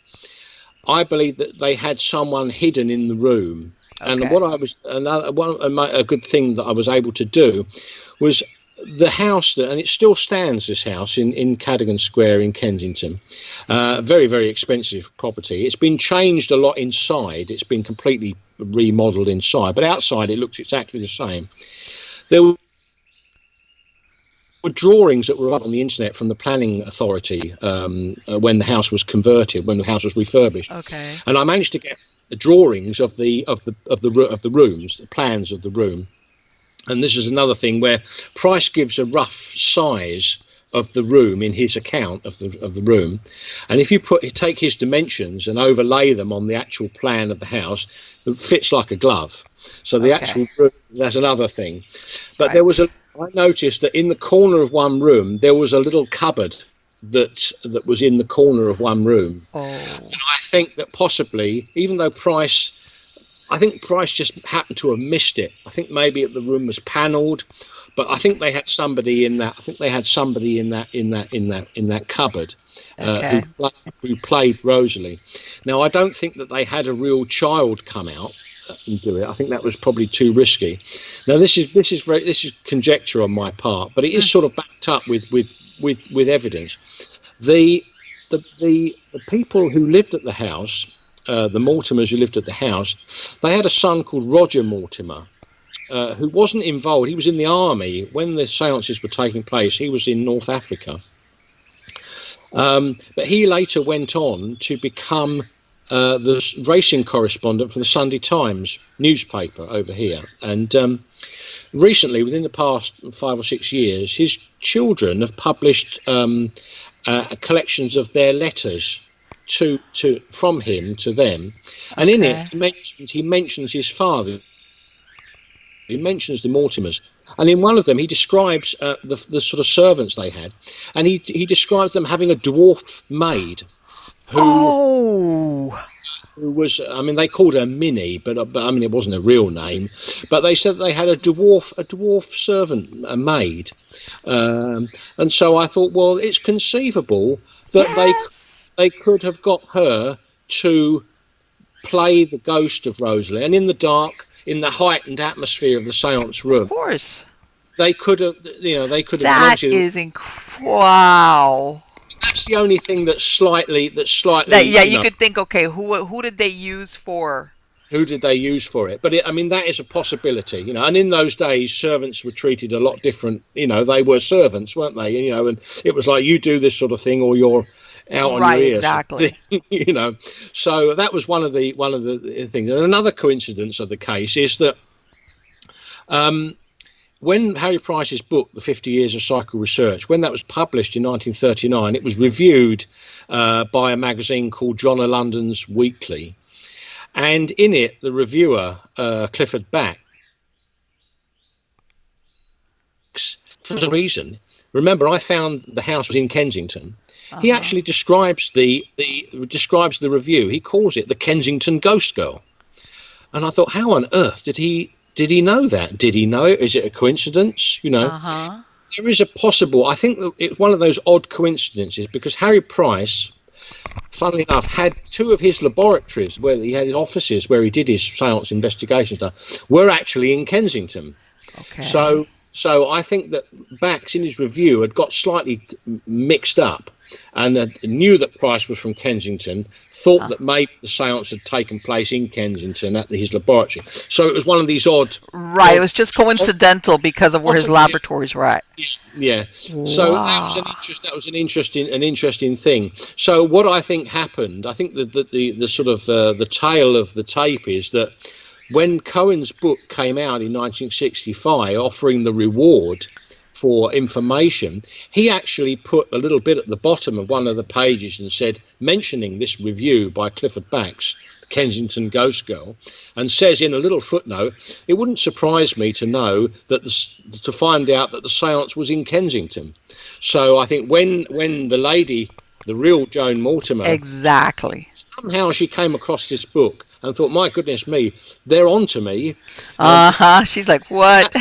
S1: I believe that they had someone hidden in the room, and
S2: Okay.
S1: a good thing that I was able to do was the house and it still stands. This house in Cadogan Square in Kensington, very, very expensive property. It's been changed a lot inside. It's been completely remodeled inside, but outside it looks exactly the same. There were drawings that were up on the internet from the planning authority when the house was converted, when the house was refurbished,
S2: Okay.
S1: and I managed to get the drawings of the rooms, the plans of the room. And this is another thing where Price gives a rough size of the room in his account of the room, and if you take his dimensions and overlay them on the actual plan of the house, it fits like a glove. So the
S2: Okay.
S1: actual room, that's another thing. But
S2: Right.
S1: I noticed that in the corner of one room there was a little cupboard that was in the corner of one room.
S2: Oh.
S1: I think that possibly, even though I think Price just happened to have missed it. I think maybe the room was panelled, but I think they had somebody in that. I think they had somebody in that cupboard
S2: Okay.
S1: who played Rosalie. Now I don't think that they had a real child come out and do it. I think that was probably too risky. Now this is conjecture on my part, but it is
S2: Mm.
S1: sort of backed up with evidence. The the people who lived at the house, the Mortimers who lived at the house, they had a son called Roger Mortimer, who wasn't involved. He was in the army when the seances were taking place. He was in North Africa. But he later went on to become the racing correspondent for the Sunday Times newspaper over here. And recently, within the past 5 or 6 years, his children have published collections of their letters from him to them, and in it
S2: Okay.
S1: he mentions his father. He mentions the Mortimers, and in one of them he describes the sort of servants they had, and he describes them having a dwarf maid who
S2: Oh.
S1: was, I mean, they called her Minnie, but I mean it wasn't a real name, but they said they had a dwarf servant, a maid, and so I thought, well, it's conceivable that
S2: Yes.
S1: they could have got her to play the ghost of Rosalie, and in the dark, in the heightened atmosphere of the seance
S2: Of
S1: room,
S2: course.
S1: they could have, and
S2: That
S1: obviously
S2: is wow.
S1: that's the only thing that's
S2: That,
S1: slightly,
S2: yeah, you could think, okay, who did they use for?
S1: who did they use for it? But I mean, that is a possibility, and in those days, servants were treated a lot different. They were servants, weren't they? And it was like, you do this sort of thing, or you're out on your
S2: Right,
S1: ears.
S2: exactly.
S1: So that was one of the things. And another coincidence of the case is that when Harry Price's book, The 50 Years of Psychical Research, when that was published in 1939, it was reviewed by a magazine called John o' London's Weekly. And in it, the reviewer, Clifford Bax, for some reason, remember, I found the house was in Kensington. He
S2: Uh-huh.
S1: actually describes the review. He calls it the Kensington Ghost Girl. And I thought, how on earth did he know that? Did he know it? Is it a coincidence?
S2: Uh-huh.
S1: There is a possible. I think that it's one of those odd coincidences, because Harry Price, funnily enough, had two of his laboratories where he had his offices where he did his seance investigation stuff were actually in Kensington.
S2: Okay.
S1: So I think that Bax in his review had got slightly mixed up and knew that Price was from Kensington, thought
S2: Uh,
S1: that maybe the seance had taken place in Kensington at his laboratory. So it was one of these odd,
S2: right. It was just
S1: odd
S2: coincidental because of where his
S1: possibly,
S2: laboratories were at.
S1: yeah. So
S2: Wow.
S1: that was an interesting thing. So what I think happened, I think that the sort of the tale of the tape is that when Cohen's book came out in 1965, offering the reward for information, he actually put a little bit at the bottom of one of the pages and said, mentioning this review by Clifford Bax, the Kensington Ghost Girl, and says in a little footnote, it wouldn't surprise me to know that to find out that the seance was in Kensington. So I think when the lady, the real Joan Mortimer,
S2: Exactly.
S1: somehow she came across this book and thought, my goodness me, they're onto me.
S2: She's like, what?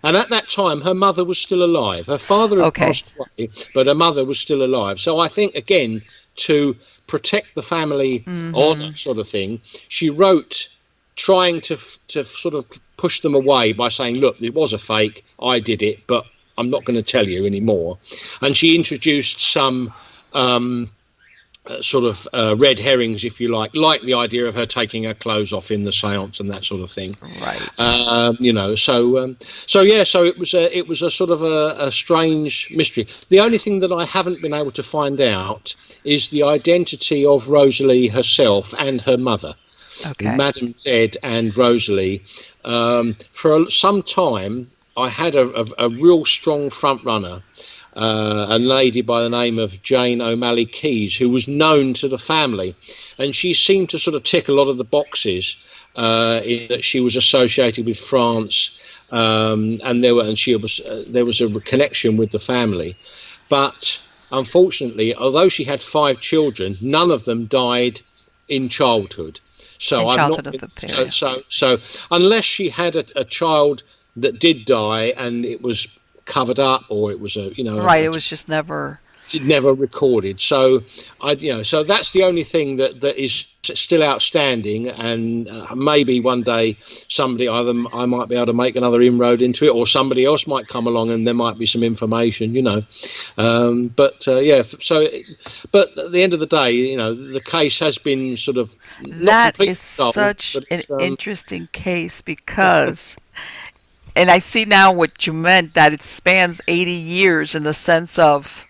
S1: And at that time, her mother was still alive. Her father had
S2: Okay.
S1: passed away, but her mother was still alive. So I think, again, to protect the family or that sort of thing, she wrote trying to sort of push them away by saying, look, it was a fake, I did it, but I'm not going to tell you anymore. And she introduced some sort of red herrings, if you like the idea of her taking her clothes off in the seance and that sort of thing.
S2: Right.
S1: You know, so it was a sort of a strange mystery. The only thing that I haven't been able to find out is the identity of Rosalie herself and her mother,
S2: Okay.
S1: Madame Z and Rosalie. For some time, I had a real strong front runner, a lady by the name of Jane O'Malley Keyes, who was known to the family, and she seemed to sort of tick a lot of the boxes in that she was associated with France, and there was a connection with the family. But unfortunately, although she had 5 children, none of them died in childhood. So so unless she had a child that did die and it was covered up, or it was
S2: it was just never
S1: recorded. So so that's the only thing that is still outstanding, and maybe one day I might be able to make another inroad into it, or somebody else might come along and there might be some information, but at the end of the day, the case has been sort of
S2: that is such an interesting case, because and I see now what you meant, that it spans 80 years in the sense of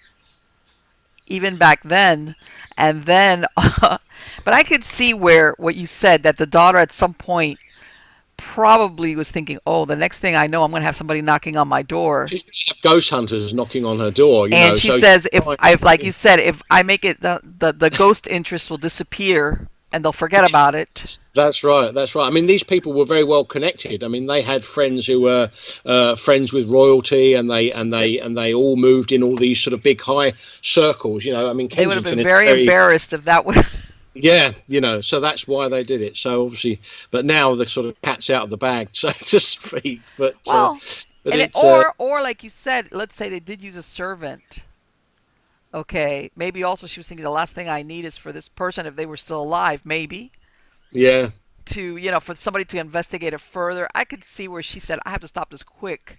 S2: even back then. And then, but I could see what you said, that the daughter at some point probably was thinking, oh, the next thing I know, I'm going to have somebody knocking on my door.
S1: She's going to have ghost hunters knocking on her door.
S2: And she says, like you said, if I make it, the ghost interest will disappear and they'll forget about it.
S1: That's right. I mean, these people were very well connected. I mean, they had friends who were friends with royalty, and they all moved in all these sort of big high circles. I mean, Kensington,
S2: they would have been very embarrassed if that would.
S1: Yeah, so that's why they did it. So obviously, but now the sort of cat's out of the bag, so to speak. But
S2: well, or like you said, let's say they did use a servant. Okay, maybe also she was thinking the last thing I need is for this person, if they were still alive, maybe.
S1: Yeah.
S2: To, for somebody to investigate it further. I could see where she said, I have to stop this quick.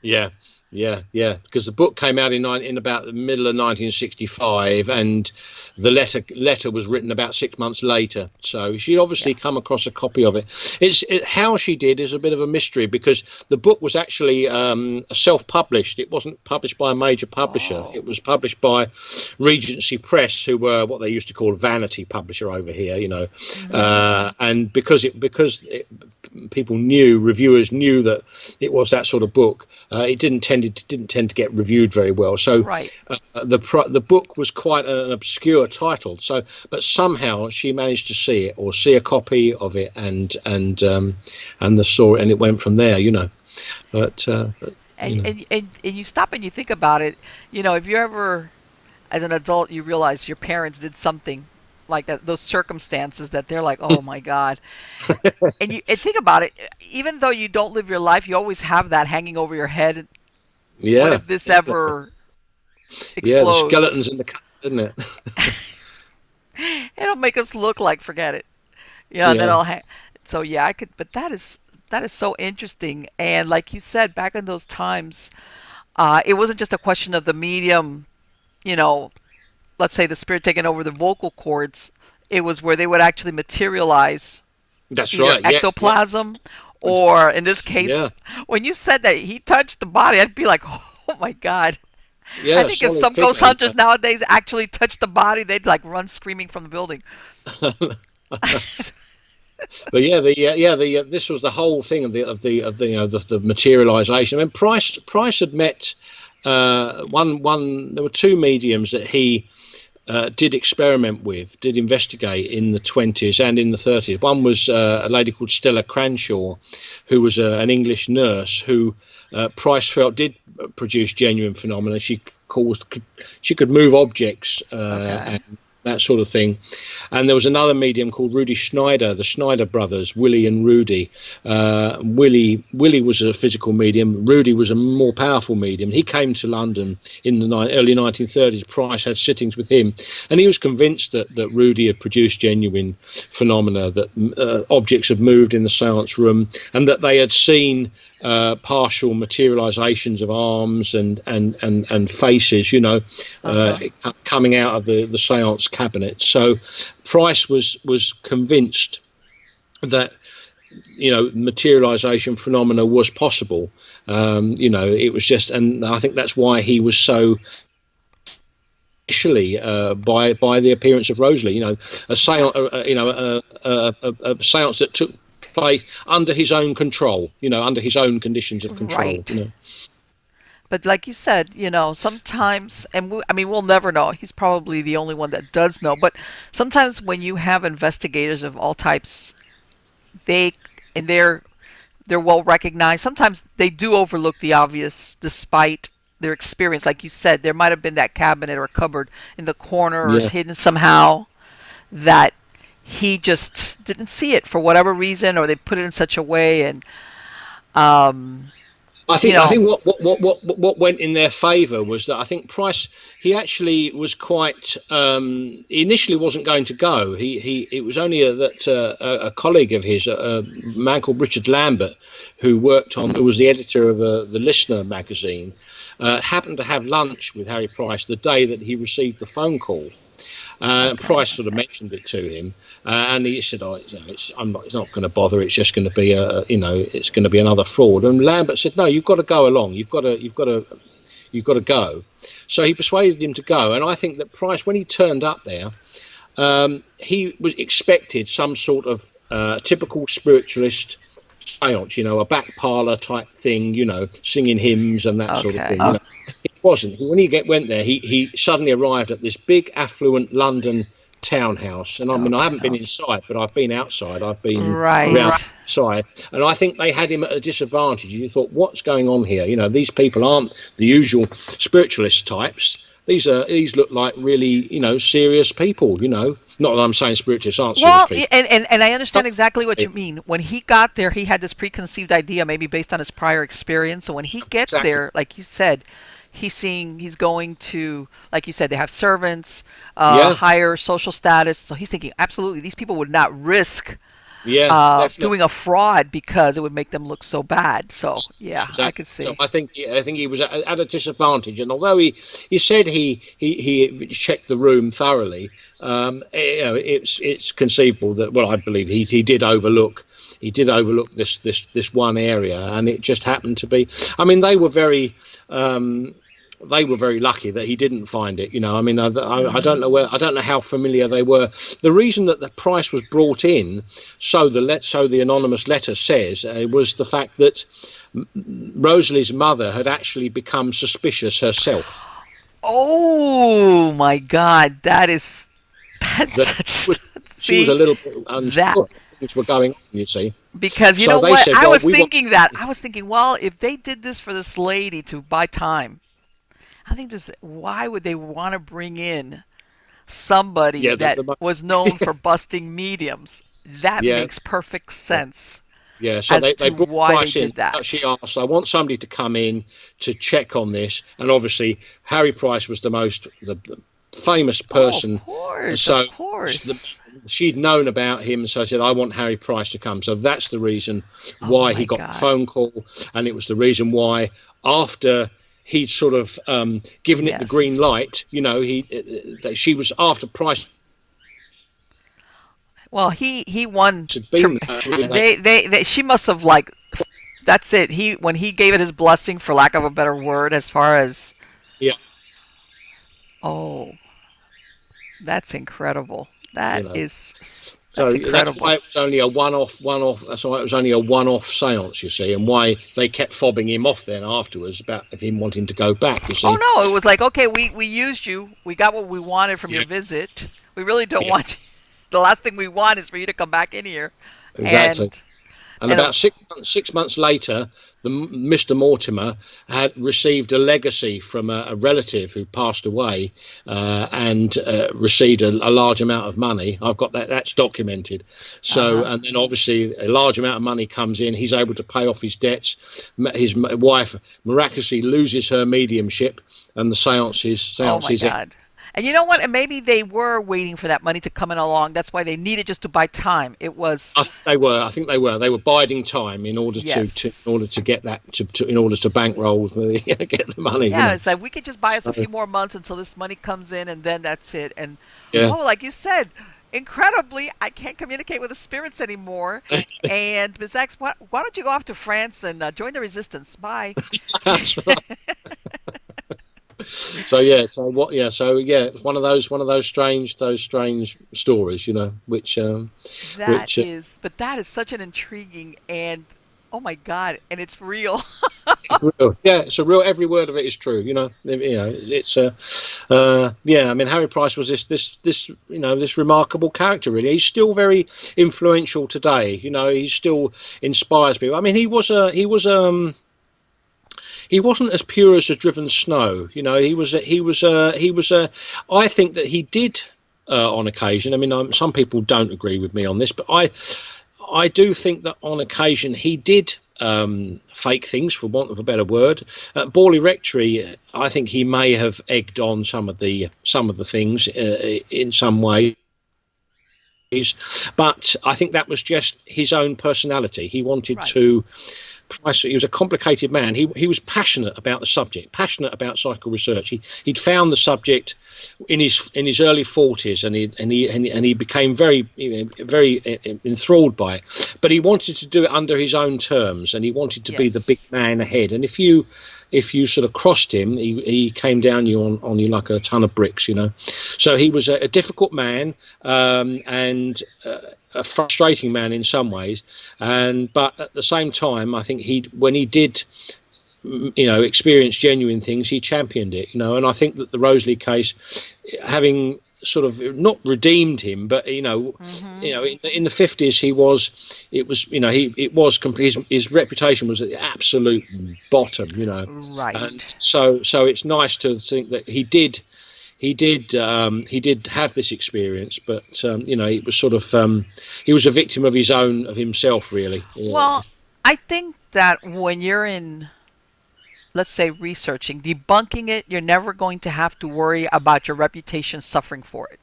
S1: Yeah. Because the book came out in about the middle of 1965, and the letter was written about 6 months later. So she'd obviously come across a copy of it. How she did is a bit of a mystery, because the book was actually self-published. It wasn't published by a major publisher. It was published by Regency Press, who were what they used to call a vanity publisher over here. And because reviewers knew that it was that sort of book, it didn't tend to get reviewed very well. So the book was quite an obscure title. So, but somehow she managed to see it, or see a copy of it, and the story, and it went from there. But
S2: you stop and you think about it. If you ever, as an adult, you realize your parents did something like that, those circumstances that they're like, oh my God. and think about it, even though you don't live your life, you always have that hanging over your head.
S1: Yeah.
S2: What if this ever explodes?
S1: Yeah, the skeletons in the cut, isn't it?
S2: It'll make us look like, forget it. So yeah, I could, but that is so interesting. And like you said, back in those times, it wasn't just a question of the medium, let's say the spirit taking over the vocal cords. It was where they would actually materialize.
S1: That's right.
S2: Ectoplasm, or in this case, when you said that he touched the body, I'd be like, oh my God.
S1: Yeah,
S2: I think if some ghost hunters nowadays actually touch the body, they'd like run screaming from the building.
S1: But yeah, the this was the whole thing of the materialization. I mean, Price had met one. There were two mediums that he did experiment with, did investigate in the 20s and in the 30s. One was a lady called Stella Cranshaw, who was an English nurse who Price felt did produce genuine phenomena. She could move objects
S2: Okay.
S1: and that sort of thing. And there was another medium called Rudy Schneider, the Schneider brothers, Willie and Rudy. Willie was a physical medium. Rudy was a more powerful medium. He came to London in the early 1930s. Price had sittings with him, and he was convinced that Rudy had produced genuine phenomena, that objects had moved in the seance room, and that they had seen partial materializations of arms and faces,
S2: Uh-huh.
S1: coming out of the seance cabinet. So Price was convinced that materialization phenomena was possible. It was just, and I think that's why he was so initially by the appearance of Rosalie. A
S2: Yeah.
S1: seance, a seance that took place under his own control. Under his own conditions of control.
S2: Right. But like you said, sometimes, and I mean, we'll never know. He's probably the only one that does know. But sometimes when you have investigators of all types, they and they're well recognized. Sometimes they do overlook the obvious, despite their experience. Like you said, there might have been that cabinet or cupboard in the corner or
S1: Yeah.
S2: hidden somehow that he just didn't see it for whatever reason, or they put it in such a way, and um,
S1: I
S2: you
S1: think I
S2: know,
S1: think what went in their favour was that I think Price, he actually was quite he initially wasn't going to go. He it was only that a colleague of his, a man called Richard Lambert, who was the editor of the Listener magazine, happened to have lunch with Harry Price the day that he received the phone call.
S2: okay,
S1: Price sort of mentioned it to him, and he said, "Oh, it's not going to bother. It's just going to be it's going to be another fraud." And Lambert said, "No, you've got to go along. You've got to go." So he persuaded him to go, and I think that Price, when he turned up there, he was expected some sort of typical spiritualist seance, a back parlour type thing, singing hymns and that sort of
S2: okay,
S1: thing. It wasn't. When he went there, he suddenly arrived at this big, affluent London townhouse. And I mean, I
S2: okay,
S1: haven't been inside, but I've been outside. I've been around
S2: right.
S1: outside, and I think they had him at a disadvantage. You thought, what's going on here? These people aren't the usual spiritualist types. These look like really, serious people. Not that I'm saying spiritualists aren't serious
S2: Well,
S1: people.
S2: and I understand exactly what you mean. When he got there, he had this preconceived idea, maybe based on his prior experience. So when he gets
S1: Exactly.
S2: there, like you said, he's going to, like you said, they have servants,
S1: Yeah.
S2: higher social status. So he's thinking, absolutely, these people would not risk
S1: Yeah.
S2: doing
S1: Definitely.
S2: a fraud because it would make them look so bad. So yeah, I
S1: Exactly.
S2: could
S1: So
S2: see.
S1: I think he was at a disadvantage, and although he said he checked the room thoroughly, it's conceivable that, well, I believe he did overlook this one area, and it just happened to be. I mean, um, they were very lucky that he didn't find it. I mean, I don't know I don't know how familiar they were. The reason that the Price was brought in, so the anonymous letter says, was the fact that Rosalie's mother had actually become suspicious herself.
S2: Oh my God, that's
S1: That
S2: such.
S1: she was a
S2: See
S1: little bit
S2: that.
S1: unsure things were going on. You see,
S2: Because you
S1: so
S2: know
S1: they
S2: what?
S1: said,
S2: I
S1: "Well,
S2: was
S1: we want."
S2: thinking that. I was thinking, well, if they did this for this lady to buy time, I think this, why would they want to bring in somebody
S1: Yeah,
S2: that was known for busting mediums? That
S1: yeah,
S2: makes perfect
S1: yeah.
S2: sense
S1: Yeah, so
S2: as
S1: they
S2: to
S1: brought
S2: why they
S1: Price in.
S2: did
S1: She
S2: that.
S1: asked, "I want somebody to come in to check on this," and obviously Harry Price was the famous
S2: Oh, of
S1: person,
S2: course, of
S1: so
S2: course.
S1: she'd known about him. So I said, "I want Harry Price to come." So that's the reason
S2: Oh
S1: why he
S2: my
S1: got the
S2: God.
S1: phone call, and it was the reason why, after he'd sort of given it the green
S2: Yes.
S1: light, she was, after Price
S2: Well, he won.
S1: had been there.
S2: She must have like. That's it. He when he gave it his blessing, for lack of a better word, as far as,
S1: Yeah,
S2: oh, that's incredible.
S1: you
S2: That
S1: know.
S2: is. That's
S1: So that's why
S2: incredible.
S1: it was only a one-off. That's why it was only a one-off séance, you see, and why they kept fobbing him off then afterwards about him wanting to go back. You see.
S2: Oh no, it was like, okay, we used you. We got what we wanted from your
S1: Yeah.
S2: visit. We really don't
S1: Yeah.
S2: want you. The last thing we want is for you to come back in here.
S1: Exactly.
S2: And
S1: And
S2: and
S1: about 6 months later, Mr. Mortimer had received a legacy from a relative who passed away, and received a large amount of money. I've got that. That's documented. So,
S2: uh-huh.
S1: and then obviously a large amount of money comes in. He's able to pay off his debts. His wife miraculously loses her mediumship, and the seances
S2: Oh my
S1: seances end.
S2: God. And you know what? And maybe they were waiting for that money to come in along. That's why they needed just to buy time. It was
S1: They were. I think they were. They were biding time in order to
S2: yes.
S1: get that in order to bankroll get the money.
S2: Yeah, it's like we could just buy us a
S1: So
S2: few more months until this money comes in and then that's it. And
S1: yeah.
S2: oh, like you said, incredibly, I can't communicate with the spirits anymore. And Ms. X, why don't you go off to France and join the resistance? Bye.
S1: That's right. So yeah. So what? Yeah. So yeah. It's one of those strange stories,
S2: That
S1: which
S2: is, but that is such an intriguing and oh my God, and it's real.
S1: it's real. Yeah. It's a real. Every word of it is true. It's yeah. I mean, Harry Price was this remarkable character. Really, he's still very influential today. He still inspires people. I mean, he wasn't as pure as a driven snow. I think that he did, on occasion. I mean, some people don't agree with me on this, but I do think that on occasion he did fake things, for want of a better word. At Borley Rectory, I think he may have egged on some of the things in some way. But I think that was just his own personality. He wanted
S2: Right.
S1: to. He was a complicated man. He was passionate about the subject, passionate about psycho research. He'd found the subject in his early 40s, and he became very enthralled by it. But he wanted to do it under his own terms, and he wanted to be the big
S2: Yes.
S1: man ahead. And if you sort of crossed him, he came down on you like a ton of bricks. So he was a difficult man, and a frustrating man in some ways, but at the same time, I think when he did, experience genuine things, he championed it. And I think that the Rosalie case, having sort of not redeemed him, but
S2: Mm-hmm.
S1: in the 50s, his reputation was at the absolute bottom. And
S2: Right.
S1: so it's nice to think that he did have this experience, but it was sort of he was a victim of himself, really.
S2: Well, I think that when you're in, let's say, researching, debunking it, you're never going to have to worry about your reputation suffering for it.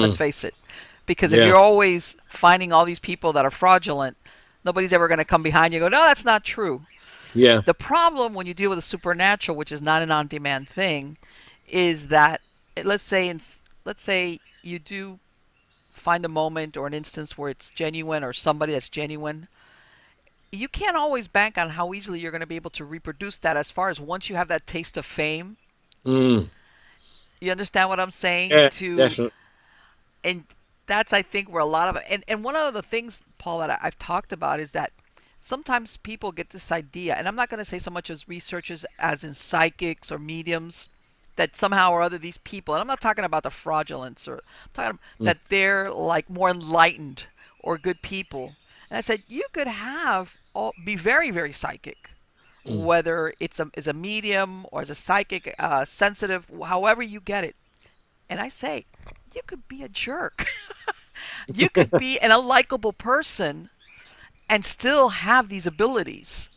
S2: Let's
S1: Mm,
S2: face it. Because if
S1: yeah,
S2: you're always finding all these people that are fraudulent, nobody's ever going to come behind you and go, no, that's not true.
S1: yeah,
S2: The problem when you deal with the supernatural, which is not an on-demand thing, is that let's say you do find a moment or an instance where it's genuine or somebody that's genuine. You can't always bank on how easily you're going to be able to reproduce that as far as once you have that taste of fame.
S1: mm,
S2: You understand what I'm saying?
S1: yeah, definitely.
S2: And that's, I think, where a lot of it, and one of the things, Paul, that I've talked about is that sometimes people get this idea, and I'm not going to say so much as researchers as in psychics or mediums, that somehow or other these people, and I'm not talking about the fraudulence, or I'm talking
S1: Mm,
S2: that they're like more enlightened or good people. And I said, you could be very, very psychic,
S1: mm,
S2: whether it's as a medium or as a psychic, sensitive, however you get it. And I say, you could be a jerk. You could be an unlikable person and still have these abilities.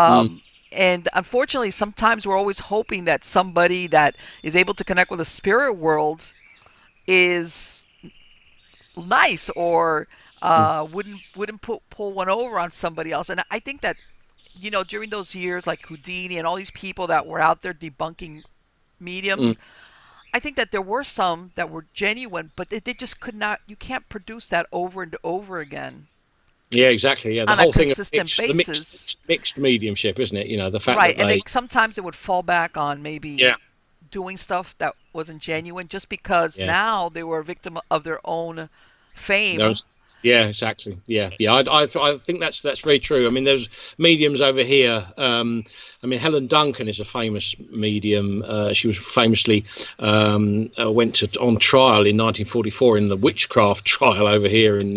S1: mm,
S2: And unfortunately, sometimes we're always hoping that somebody that is able to connect with the spirit world is nice or
S1: mm,
S2: wouldn't pull one over on somebody else. And I think that during those years, like Houdini and all these people that were out there debunking
S1: mm.
S2: mediums, I think that there were some that were genuine, but they just could not. You can't produce that over and over again
S1: Yeah, exactly. Yeah, the
S2: on a
S1: whole thing of
S2: consistent
S1: the
S2: basis.
S1: mixed mediumship, isn't it? The fact
S2: Right.
S1: that
S2: And they
S1: they,
S2: sometimes they would fall back on maybe
S1: yeah,
S2: doing stuff that wasn't genuine just because
S1: yeah,
S2: now they were a victim of their own fame.
S1: Yeah, exactly. Yeah, yeah. I think that's very true. I mean, there's mediums over here. I mean, Helen Duncan is a famous medium. She was famously went on trial in 1944 in the witchcraft trial over here, and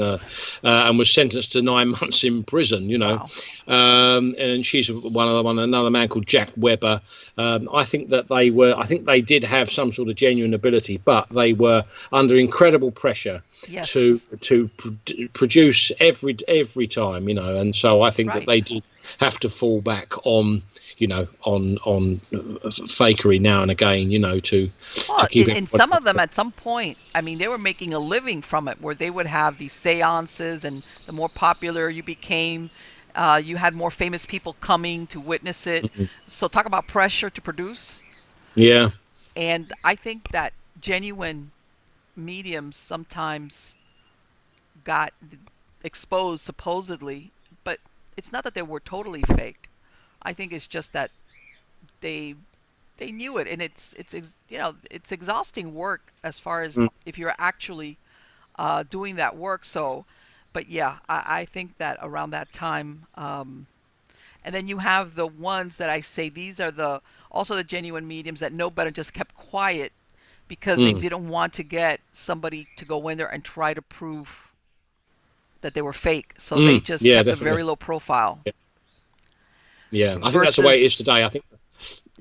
S1: was sentenced to 9 months in prison.
S2: Wow.
S1: And she's another man called Jack Webber. I think that I think they did have some sort of genuine ability, but they were under incredible pressure to
S2: Yes.
S1: produce every time, and so I think that
S2: Right.
S1: they did have to fall back on on fakery now and again, to
S2: Well,
S1: keep
S2: and
S1: everybody
S2: some of them at some point, I mean, they were making a living from it, where they would have these seances, and the more popular you became, you had more famous people coming to witness it.
S1: Mhm.
S2: So talk about pressure to produce.
S1: Yeah.
S2: And I think that genuine mediums sometimes got exposed supposedly, but it's not that they were totally fake. I think it's just that they they knew it, and it's exhausting work as far as
S1: Mm.
S2: if you're actually doing that work. So, but yeah, I think that around that time, and then you have the ones that I say these are the also the genuine mediums that know better, just kept quiet because they
S1: Mm.
S2: didn't want to get somebody to go in there and try to prove that they were fake. So they just
S1: Yeah,
S2: kept a very
S1: definitely.
S2: low profile
S1: Yeah. Yeah, I think that's the way it is
S2: versus
S1: today. I think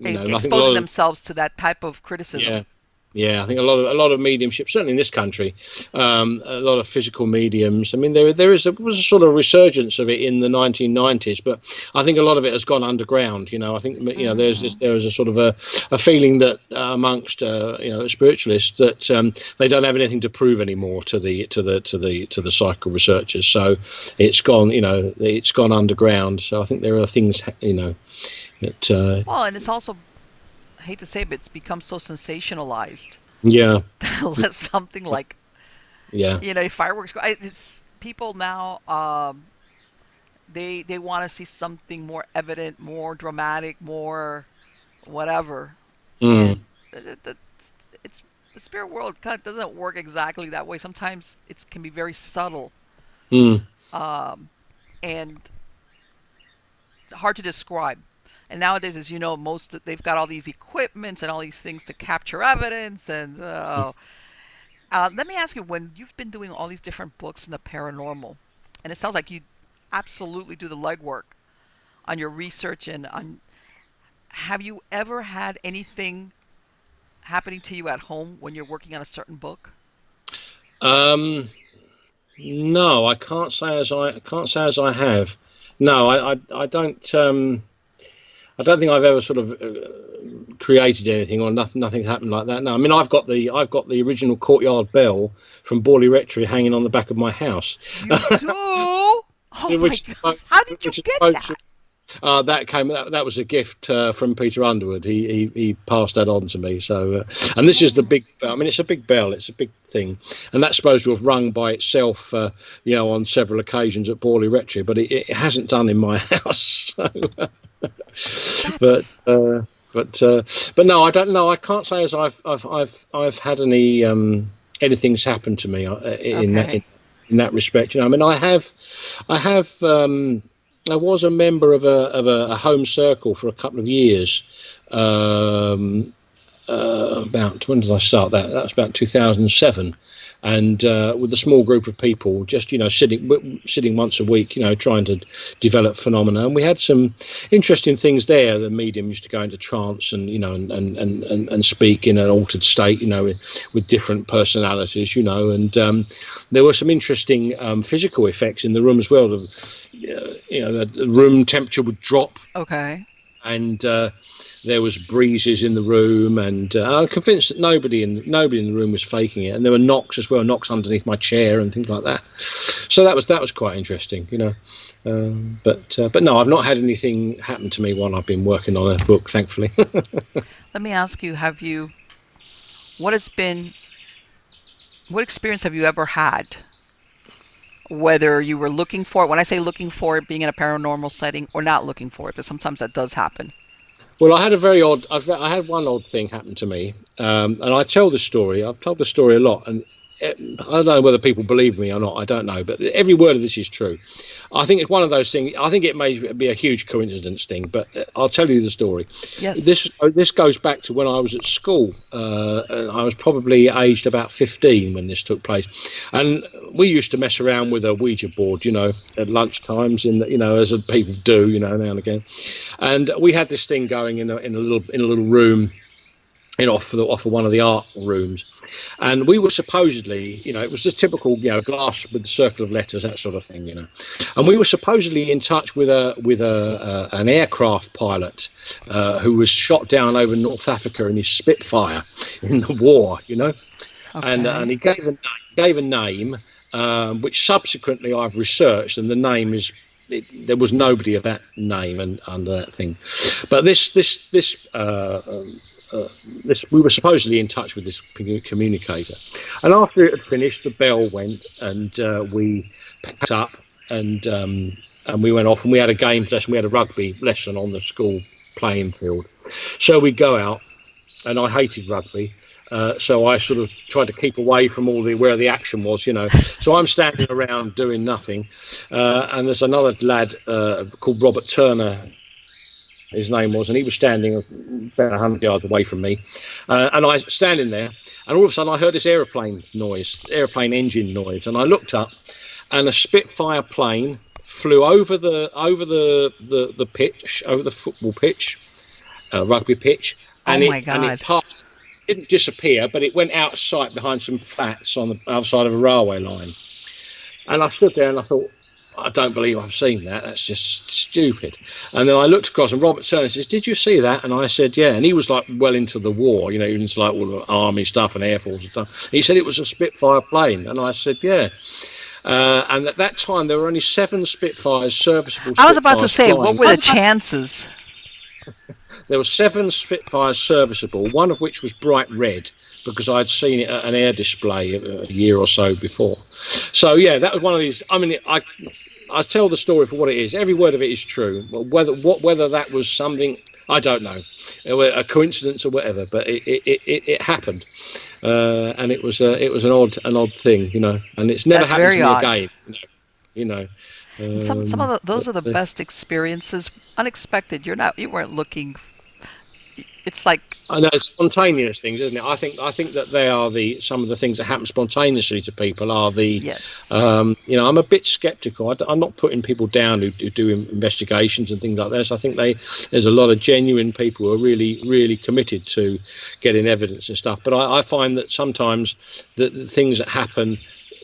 S1: I think a
S2: exposing
S1: lot of
S2: themselves to that type of criticism.
S1: yeah. Yeah, I think a lot of mediumship, certainly in this country, a lot of physical mediums. I mean, was a sort of resurgence of it in the 1990s, but I think a lot of it has gone underground. I think
S2: Hmm.
S1: there is a sort of a feeling that amongst spiritualists that they don't have anything to prove anymore to the psychical researchers. So it's gone underground. So I think there are things that
S2: Well, and it's also, I hate to say it, but it's become so sensationalized.
S1: yeah,
S2: Let something like,
S1: yeah.
S2: fireworks go. It's people now. They want to see something more evident, more dramatic, more whatever,
S1: Mm,
S2: and it's the spirit world kind of doesn't work exactly that way. Sometimes it can be very subtle,
S1: mm,
S2: um, and hard to describe. And nowadays, as you know, most they've got all these equipments and all these things to capture evidence. And let me ask you, when you've been doing all these different books in the paranormal, and it sounds like you absolutely do the legwork on your research and on, have you ever had anything happening to you at home when you're working on a certain book?
S1: um, no, I can't say as I have. No, I don't. I don't think I've ever sort of created anything or nothing happened like that. No, I mean I've got the original courtyard bell from Borley Rectory hanging on the back of my house,
S2: You do? Oh my
S1: which
S2: God! How did you
S1: which is
S2: get
S1: supposed
S2: that?
S1: that was a gift from Peter Underwood. He passed that on to me. So and this is the big. I mean, it's a big bell. It's a big thing, and that's supposed to have rung by itself, on several occasions at Borley Rectory, but it hasn't done in my house. So, but
S2: That's
S1: but no, I don't know. I can't say as I've had anything's happened to me
S2: okay.
S1: in that respect. I mean, I have. I was a member of a home circle for a couple of years. Um, about when did I start that? That was about 2007, and with a small group of people, just sitting once a week, trying to develop phenomena. And we had some interesting things there. The medium used to go into trance and and speak in an altered state, with different personalities, and there were some interesting physical effects in the room as well. The room temperature would drop,
S2: Okay.
S1: and there was breezes in the room, and I'm convinced that nobody in the room was faking it. And there were knocks as well, knocks underneath my chair and things like that. So that was quite interesting. But no, I've not had anything happen to me while I've been working on a book, thankfully.
S2: Let me ask you, what has been, what experience have you ever had? Whether you were looking for it, when I say looking for it, being in a paranormal setting or not looking for it, but sometimes that does happen.
S1: Well, I had one odd thing happen to me, and I tell the story. I've told the story a lot, and I don't know whether people believe me or not. I don't know, but every word of this is true. I think it's one of those things. I think it may be a huge coincidence thing, but I'll tell you the story.
S2: Yes.
S1: This goes back to when I was at school. And I was probably aged about 15 when this took place, and we used to mess around with a Ouija board, at lunch times, as people do, now and again. And we had this thing going in a little room, off of one of the art rooms. And we were supposedly, it was the typical, glass with the circle of letters, that sort of thing, And we were supposedly in touch with an aircraft pilot who was shot down over North Africa in his Spitfire in the war,
S2: Okay.
S1: And he gave a name, which subsequently I've researched, and the name is. There was nobody of that name and under that thing, but this we were supposedly in touch with this communicator, and after it had finished, the bell went, and we packed up, and we went off, and we had a game lesson. We had a rugby lesson on the school playing field, so we go out, and I hated rugby. So I sort of tried to keep away from where the action was, So I'm standing around doing nothing, and there's another lad called Robert Turner, his name was, and he was standing about 100 yards away from me, and I was standing there, and all of a sudden I heard this airplane engine noise, and I looked up, and a Spitfire plane flew over the pitch, over the football pitch, rugby pitch, and
S2: Oh my God.
S1: and it didn't disappear, but it went out of sight behind some flats on the other side of a railway line. And I stood there and I thought, I don't believe I've seen that. That's just stupid. And then I looked across, and Robert Turner says, "Did you see that?" And I said, "Yeah." And he was like well into the war, into like all the army stuff and air force and stuff. He said it was a Spitfire plane, and I said, "Yeah." And at that time, there were only 7 Spitfires serviceable.
S2: I was about to say,
S1: flying.
S2: what were the chances?
S1: There were 7 Spitfires serviceable, one of which was bright red, because I'd seen it at an air display a year or so before. So yeah, that was one of these. I mean, I tell the story for what it is. Every word of it is true. Whether that was something, I don't know, a coincidence or whatever, but it happened, and it was an odd thing, and it's never
S2: That's
S1: happened
S2: very
S1: to me
S2: odd.
S1: again,
S2: And some of those are the best experiences. Unexpected. You weren't looking. It's like,
S1: I know, it's spontaneous things, isn't it? I think that they are some of the things that happen spontaneously to people are the.
S2: yes.
S1: I'm a bit sceptical. I'm not putting people down who do investigations and things like this. I think there's a lot of genuine people who are really, really committed to getting evidence and stuff. But I find that sometimes the things that happen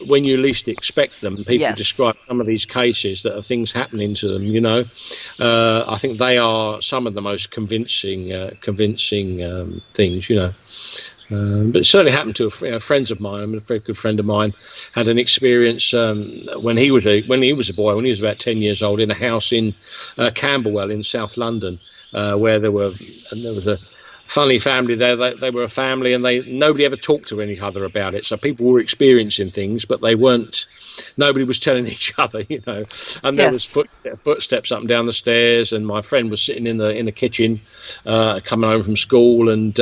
S1: when you least expect them, people
S2: Yes.
S1: describe some of these cases that are things happening to them, I think they are some of the most convincing things, but it certainly happened to friends of mine. A very good friend of mine had an experience when he was a boy, when he was about 10 years old, in a house in Camberwell in South London, where there was a funny family there. They were a family, and nobody ever talked to any other about it. So people were experiencing things, but nobody was telling each other, And there was footsteps up and down the stairs, and my friend was sitting in the kitchen, coming home from school, and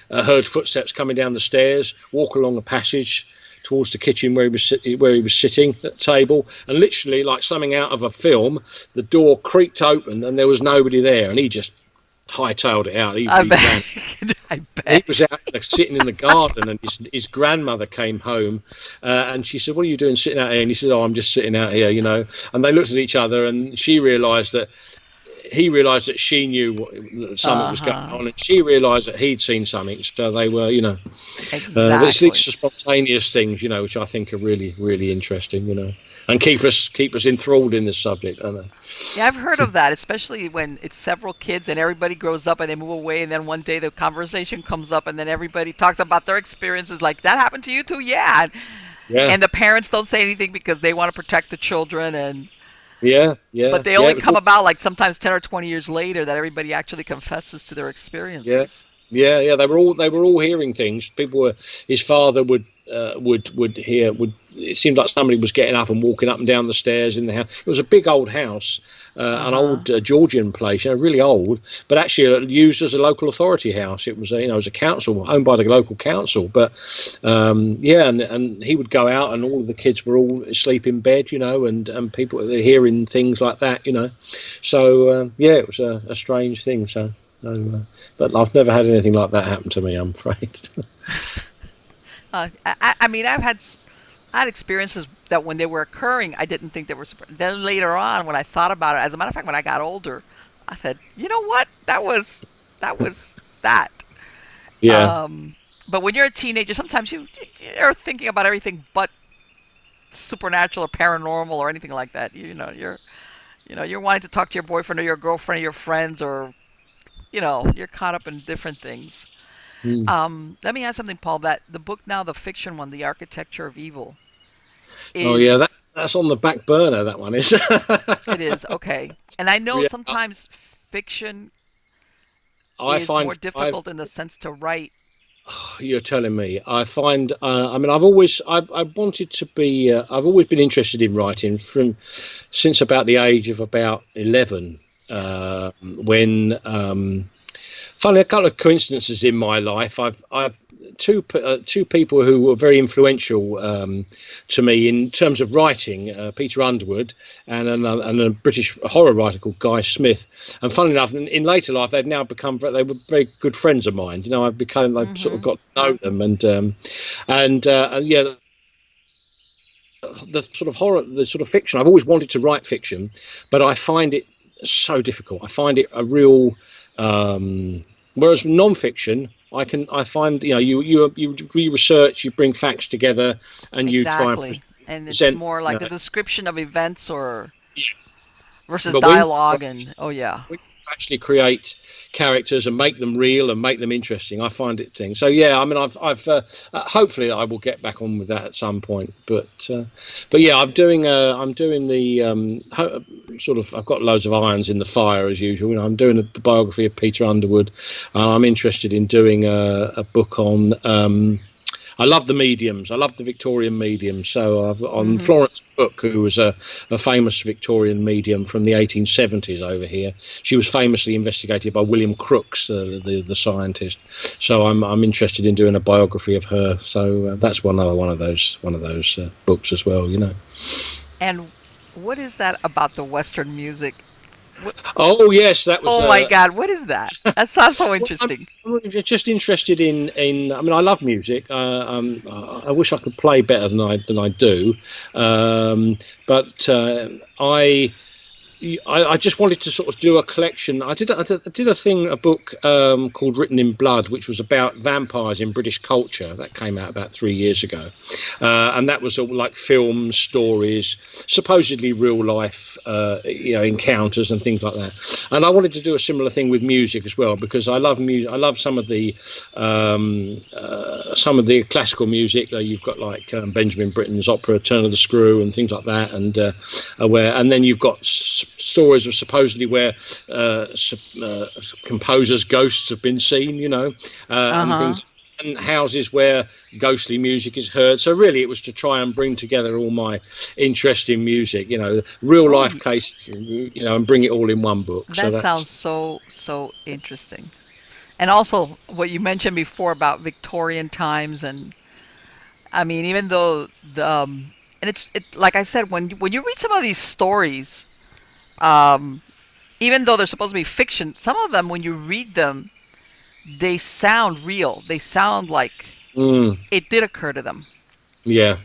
S1: heard footsteps coming down the stairs, walk along a passage towards the kitchen where he was sitting at the table, and literally like something out of a film, the door creaked open and there was nobody there, and he just hightailed it out.
S2: I bet.
S1: He was out there sitting in the garden, and his grandmother came home, and she said, "What are you doing sitting out here?" And he said, "Oh, I'm just sitting out here, And they looked at each other, and he realised that she knew that something was going on, and she realised that he'd seen something. So they were,
S2: Exactly.
S1: It's these spontaneous things, which I think are really, really interesting, and keep us enthralled in this subject. I know.
S2: Yeah, I've heard of that, especially when it's several kids and everybody grows up and they move away, and then one day the conversation comes up and then everybody talks about their experiences, like, that happened to you too? Yeah.
S1: Yeah.
S2: And the parents don't say anything because they want to protect the children, and
S1: yeah.
S2: but they only come about like sometimes 10 or 20 years later that everybody actually confesses to their experiences.
S1: Yeah, they were all hearing things. His father would would hear would. It seemed like somebody was getting up and walking up and down the stairs in the house. It was a big old house, an old Georgian place, really old, but actually used as a local authority house. It was it was a council owned by the local council. But and he would go out, and all of the kids were all asleep in bed, and people were hearing things like that, So it was a strange thing. So. But I've never had anything like that happen to me, I'm afraid.
S2: I mean, I had experiences that when they were occurring, I didn't think they were. Then later on, when I thought about it, as a matter of fact, when I got older, I said, you know what? That was that.
S1: Yeah.
S2: But when you're a teenager, sometimes you're thinking about everything but supernatural or paranormal or anything like that. You're wanting to talk to your boyfriend or your girlfriend or your friends, or you're caught up in different things. Let me ask something, Paul. That the book now, the fiction one, The Architecture of Evil, is
S1: that's on the back burner. That one is.
S2: It is, okay. And I know sometimes fiction is more difficult in the sense to write.
S1: You're telling me. I find. I've always wanted to be. I've always been interested in writing since about the age of about 11.
S2: Yes.
S1: When finally, a couple of coincidences in my life. I've two people who were very influential to me in terms of writing, Peter Underwood and a British horror writer called Guy Smith. And funnily enough, in later life, they were very good friends of mine. I've sort of got to know them, the sort of horror, the sort of fiction. I've always wanted to write fiction, but I find it so difficult. I find it a real whereas non-fiction, I find you research, you bring facts together, and you try
S2: and it's more like the description of events versus
S1: but
S2: dialogue when
S1: you actually create characters and make them real and make them interesting. I find it thing. So I've hopefully I will get back on with that at some point. But I'm doing the sort of, I've got loads of irons in the fire as usual. I'm doing a biography of Peter Underwood. I'm interested in doing a book on. I love the mediums. I love the Victorian mediums. So on Florence Cook, who was a famous Victorian medium from the 1870s over here. She was famously investigated by William Crookes, the scientist. So I'm interested in doing a biography of her. So that's one of those books as well.
S2: And what is that about the Western music?
S1: Oh yes, that was.
S2: Oh my God, what is that? That sounds so interesting.
S1: I'm just interested in. I love music. I wish I could play better than I do, but I just wanted to sort of do a collection. I did a book called Written in Blood, which was about vampires in British culture. That came out about 3 years ago, and that was all like films, stories, supposedly real life, encounters and things like that. And I wanted to do a similar thing with music as well, because I love music. I love some of the classical music. You've got like Benjamin Britten's opera "Turn of the Screw" and things like that, and then you've got stories of supposedly where composers' ghosts have been seen, and things, and houses where ghostly music is heard. So really, it was to try and bring together all my interest in music, real life cases, and bring it all in one book.
S2: That sounds so interesting. And also, what you mentioned before about Victorian times, and I mean, even though and it's like I said, when you read some of these stories. Even though they're supposed to be fiction, some of them, when you read them, they sound real. They sound like it did occur to them.
S1: Yeah.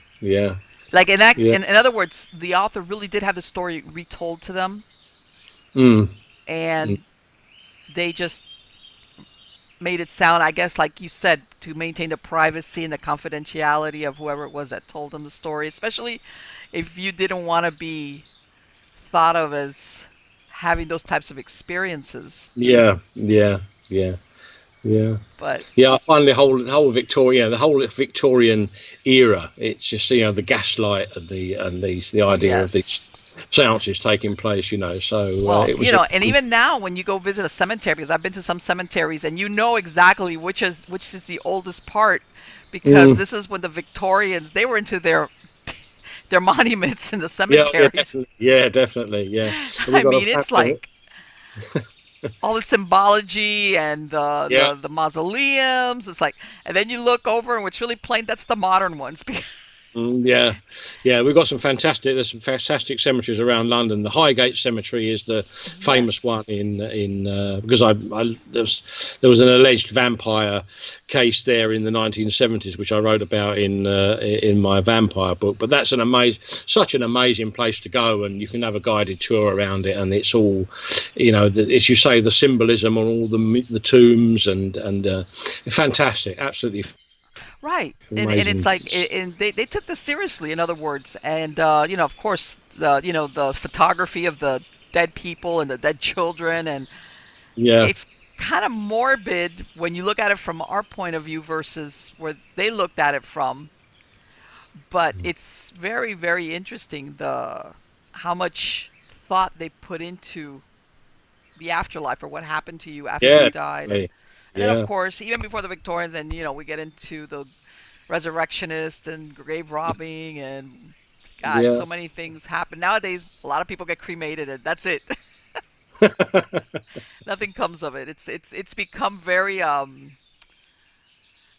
S2: Like in other words, the author really did have the story retold to them, and they just made it sound, I guess, like you said, to maintain the privacy and the confidentiality of whoever it was that told them the story, especially if you didn't want to be thought of as having those types of experiences.
S1: Yeah.
S2: But
S1: I find the whole Victorian era. It's just the gaslight and the idea of these seances taking place, you know. So
S2: Well,
S1: it was a
S2: and even now when you go visit a cemetery, because I've been to some cemeteries, and you know exactly which is the oldest part, because
S1: mm,
S2: this is when the Victorians they were into their monuments in the
S1: yeah, yeah,
S2: cemeteries.
S1: definitely, yeah, definitely, yeah. And we
S2: I
S1: got a
S2: mean, it's
S1: family.
S2: like all the symbology and
S1: Yeah.
S2: the mausoleums. It's like, and then you look over and what's really plain, that's the modern ones.
S1: Yeah, yeah, we've got some fantastic. There's some fantastic cemeteries around London. The Highgate Cemetery is the famous
S2: Yes.
S1: one in because there was an alleged vampire case there in the 1970s, which I wrote about in my vampire book. But that's such an amazing place to go, and you can have a guided tour around it, and it's all, as you say, the symbolism on all the tombs and fantastic, absolutely
S2: Right, and it's
S1: amazing.
S2: like, and they took this seriously. In other words, and of course, the photography of the dead people and the dead children, and
S1: Yeah.
S2: it's kind of morbid when you look at it from our point of view versus where they looked at it from. But it's very, very interesting the how much thought they put into the afterlife or what happened to you after you
S1: Yeah,
S2: died,
S1: definitely.
S2: and then of
S1: Yeah,
S2: course even before the Victorians, and we get into the resurrectionists and grave robbing and God,
S1: yeah.
S2: so many things happen nowadays. A lot of people get cremated, and that's it. Nothing comes of it. It's become very how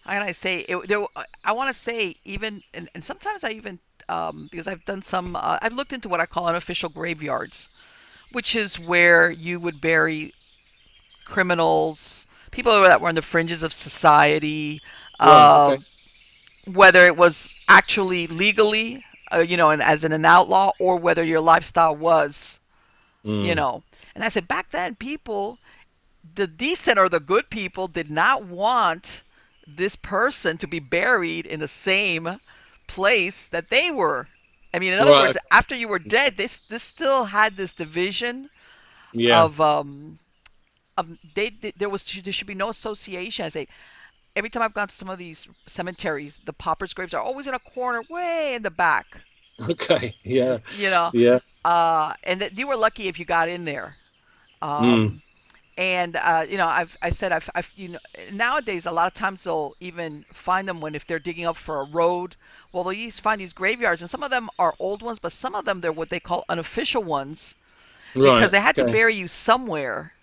S2: can I say it? I want to say even, and sometimes I even because I've done some I've looked into what I call unofficial graveyards, which is where you would bury criminals, people that were on the fringes of society,
S1: Right.
S2: uh,
S1: Okay.
S2: whether it was actually legally, and as an outlaw, or whether your lifestyle was, you
S1: Mm.
S2: know. And I said back then, people, the decent or the good people, did not want this person to be buried in the same place that they were. I mean, in other
S1: Right.
S2: words, after you were dead, this still had this division
S1: Yeah.
S2: of there should be no association. I say every time I've gone to some of these cemeteries, the paupers' graves are always in a corner, way in the back.
S1: Okay. Yeah.
S2: You know,
S1: Yeah.
S2: and you were lucky if you got in there.
S1: Mm.
S2: Um, and I said I've nowadays a lot of times they'll even find them when if they're digging up for a road. Well, they'll find these graveyards, and some of them are old ones, but some of them they're what they call unofficial ones because
S1: Right.
S2: they had to
S1: Okay.
S2: bury you somewhere.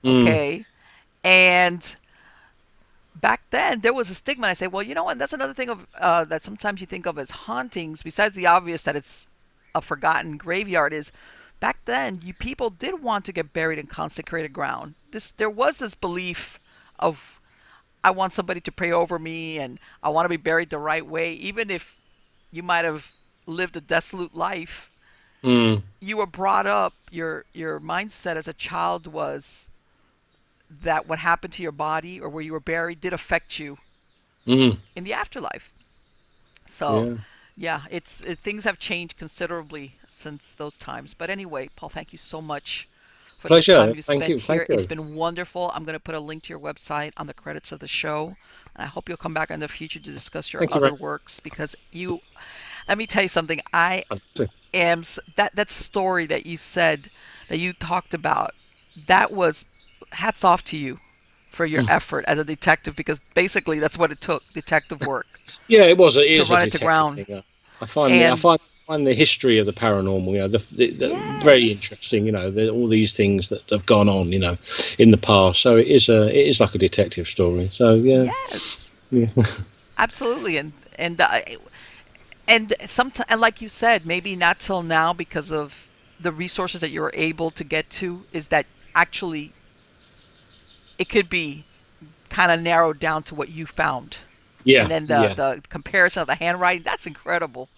S1: Mm.
S2: Okay, and back then there was a stigma. And I say, well, and that's another thing of that sometimes you think of as hauntings, besides the obvious that it's a forgotten graveyard, is back then you people did want to get buried in consecrated ground. There was this belief of I want somebody to pray over me and I want to be buried the right way, even if you might have lived a desolate life.
S1: Mm.
S2: You were brought up. Your mindset as a child was that what happened to your body or where you were buried did affect you
S1: Mm.
S2: in the afterlife. So,
S1: Yeah.
S2: yeah, things have changed considerably since those times. But anyway, Paul, thank you so much for this
S1: Pleasure.
S2: time you
S1: Thank you.
S2: spent
S1: Thank
S2: here. It's
S1: you.
S2: been wonderful. I'm going to put a link to your website on the credits of the show. And I hope you'll come back in the future to discuss your
S1: Thank you very
S2: other works because let me tell you something. I
S1: much.
S2: am, that story that you said, that you talked about, that was hats off to you for your
S1: Mm.
S2: effort as a detective because basically that's what it took, detective work,
S1: Yeah, it
S2: to
S1: is a
S2: run it to
S1: detective
S2: ground.
S1: thing. I
S2: And
S1: find the history of the paranormal, the very
S2: yes,
S1: interesting. All these things that have gone on, in the past. So it is like a detective story. So yeah,
S2: yes,
S1: yeah,
S2: absolutely. And sometimes, and like you said, maybe not till now because of the resources that you're able to get to, is that actually it could be kind of narrowed down to what you found. And
S1: yeah,
S2: then
S1: yeah.
S2: the comparison of the handwriting, that's incredible.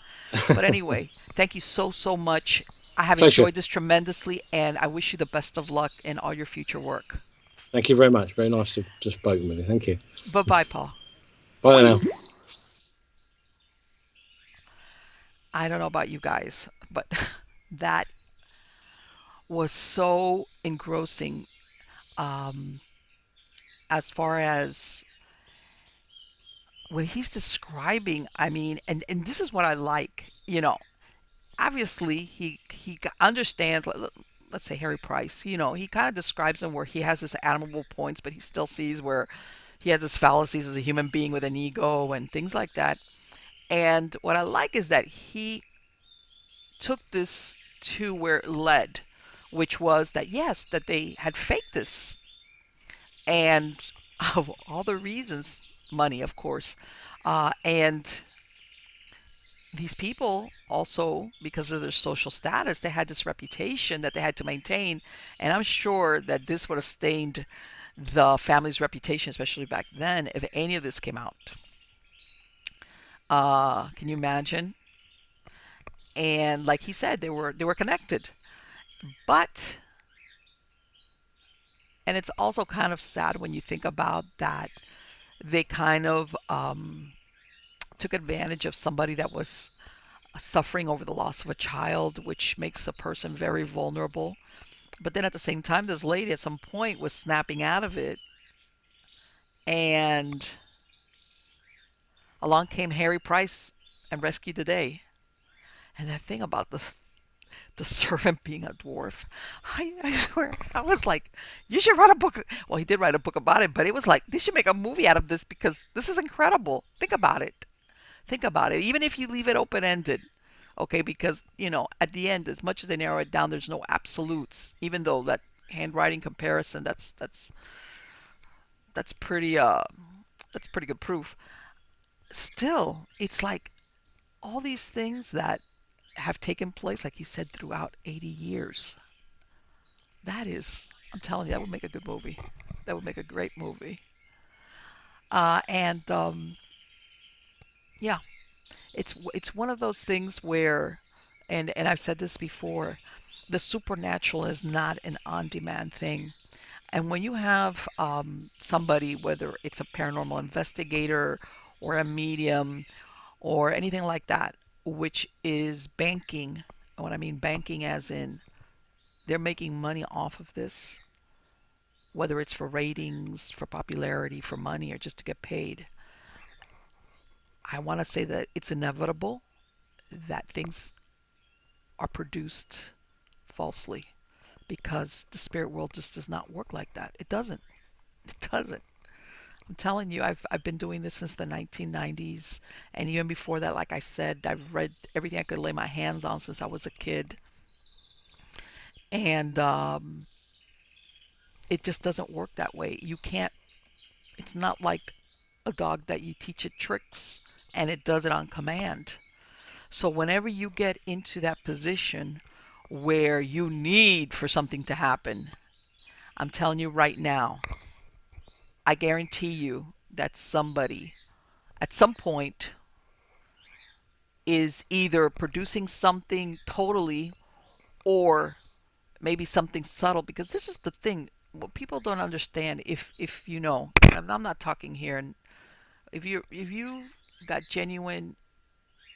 S2: But anyway, thank you so, so much. I have
S1: Pleasure.
S2: enjoyed this tremendously, and I wish you the best of luck in all your future work.
S1: Thank you very much. Very nice to just spoken with you. Thank you.
S2: Bye bye, Paul.
S1: Bye now.
S2: I don't know about you guys, but that was so engrossing, um, as far as when he's describing. I mean, and this is what I like. obviously he understands. Let's say Harry Price. He kind of describes him where he has his admirable points, but he still sees where he has his fallacies as a human being with an ego and things like that. And what I like is that he took this to where it led, which was that yes, that they had faked this, and of all the reasons, money, of course, and these people also, because of their social status, they had this reputation that they had to maintain, and I'm sure that this would have stained the family's reputation, especially back then, if any of this came out. Can you imagine? And like he said, they were connected, but and it's also kind of sad when you think about that they kind of took advantage of somebody that was suffering over the loss of a child, which makes a person very vulnerable. But then at the same time, this lady at some point was snapping out of it, and along came Harry Price and rescued the day. And that thing about the servant being a dwarf, I swear, I was like, you should write a book. Well, he did write a book about it, but it was like, they should make a movie out of this because this is incredible. Think about it. Think about it. Even if you leave it open ended, okay, because at the end, as much as they narrow it down, there's no absolutes. Even though that handwriting comparison, that's pretty that's pretty good proof. Still, it's like all these things that have taken place, like he said, throughout 80 years. That is, I'm telling you, that would make a good movie. That would make a great movie. And yeah, it's one of those things where, and I've said this before, the supernatural is not an on-demand thing. And when you have somebody, whether it's a paranormal investigator or a medium or anything like that, which is banking, and what I mean banking as in they're making money off of this, whether it's for ratings, for popularity, for money, or just to get paid. I want to say that it's inevitable that things are produced falsely because the spirit world just does not work like that. It doesn't. It doesn't. I'm telling you, I've been doing this since the 1990s, and even before that, like I said, I've read everything I could lay my hands on since I was a kid, and it just doesn't work that way. You can't. It's not like a dog that you teach it tricks and it does it on command. So whenever you get into that position where you need for something to happen, I'm telling you right now, I guarantee you that somebody at some point is either producing something totally or maybe something subtle, because this is the thing what people don't understand. If and I'm not talking here, and if you got genuine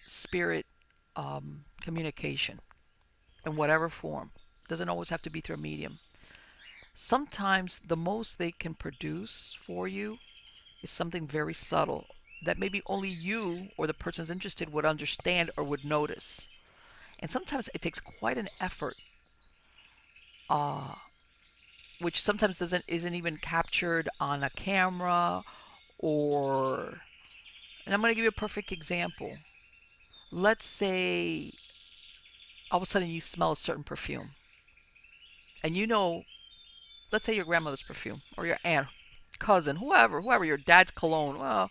S2: spirit communication in whatever form, doesn't always have to be through a medium. Sometimes the most they can produce for you is something very subtle that maybe only you or the person's interested would understand or would notice. And sometimes it takes quite an effort, uh, which sometimes doesn't isn't even captured on a camera or. And I'm going to give you a perfect example. Let's say all of a sudden you smell a certain perfume, and let's say your grandmother's perfume or your aunt, cousin, whoever, your dad's cologne, well,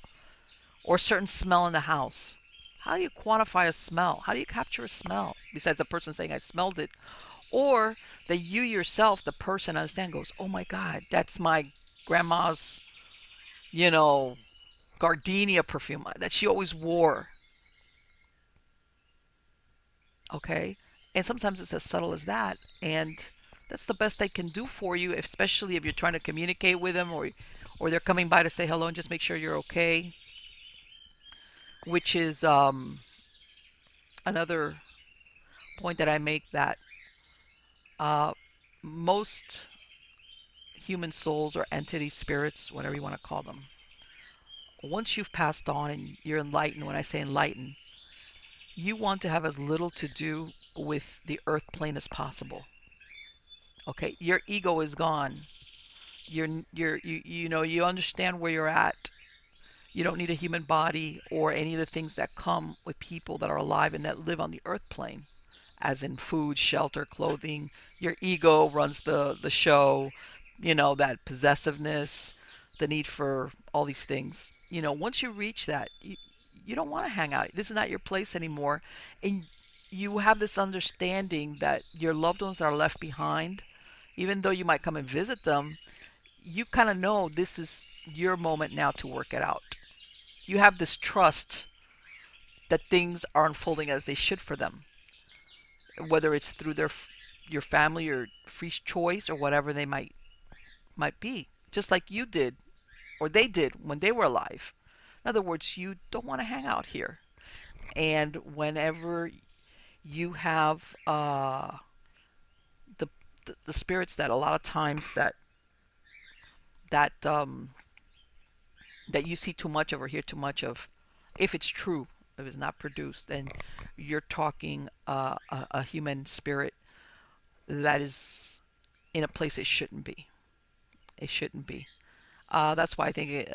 S2: or a certain smell in the house. How do you quantify a smell? How do you capture a smell? Besides the person saying I smelled it, or that you yourself, the person, understand, goes, oh my God, that's my grandma's, you know, gardenia perfume that she always wore. Okay, and sometimes it's as subtle as that, and that's the best they can do for you, especially if you're trying to communicate with them, or they're coming by to say hello and just make sure you're okay, which is another point that I make, that uh, most human souls or entity spirits, whatever you want to call them, once you've passed on and you're enlightened, when I say enlightened, you want to have as little to do with the earth plane as possible. Okay, your ego is gone. You understand where you're at. You don't need a human body or any of the things that come with people that are alive and that live on the earth plane, as in food, shelter, clothing. Your ego runs the show, that possessiveness, the need for all these things. Once you reach that, you don't want to hang out. This is not your place anymore. And you have this understanding that your loved ones that are left behind, even though you might come and visit them, you kind of know this is your moment now to work it out. You have this trust that things are unfolding as they should for them, whether it's through your family or free choice or whatever they might be, just like you did or they did when they were alive. In other words, you don't want to hang out here. And whenever you have the, the spirits that a lot of times that that you see too much of or hear too much of, if it's true, if it's not produced, then you're talking a human spirit that is in a place it shouldn't be. It shouldn't be. That's why I think,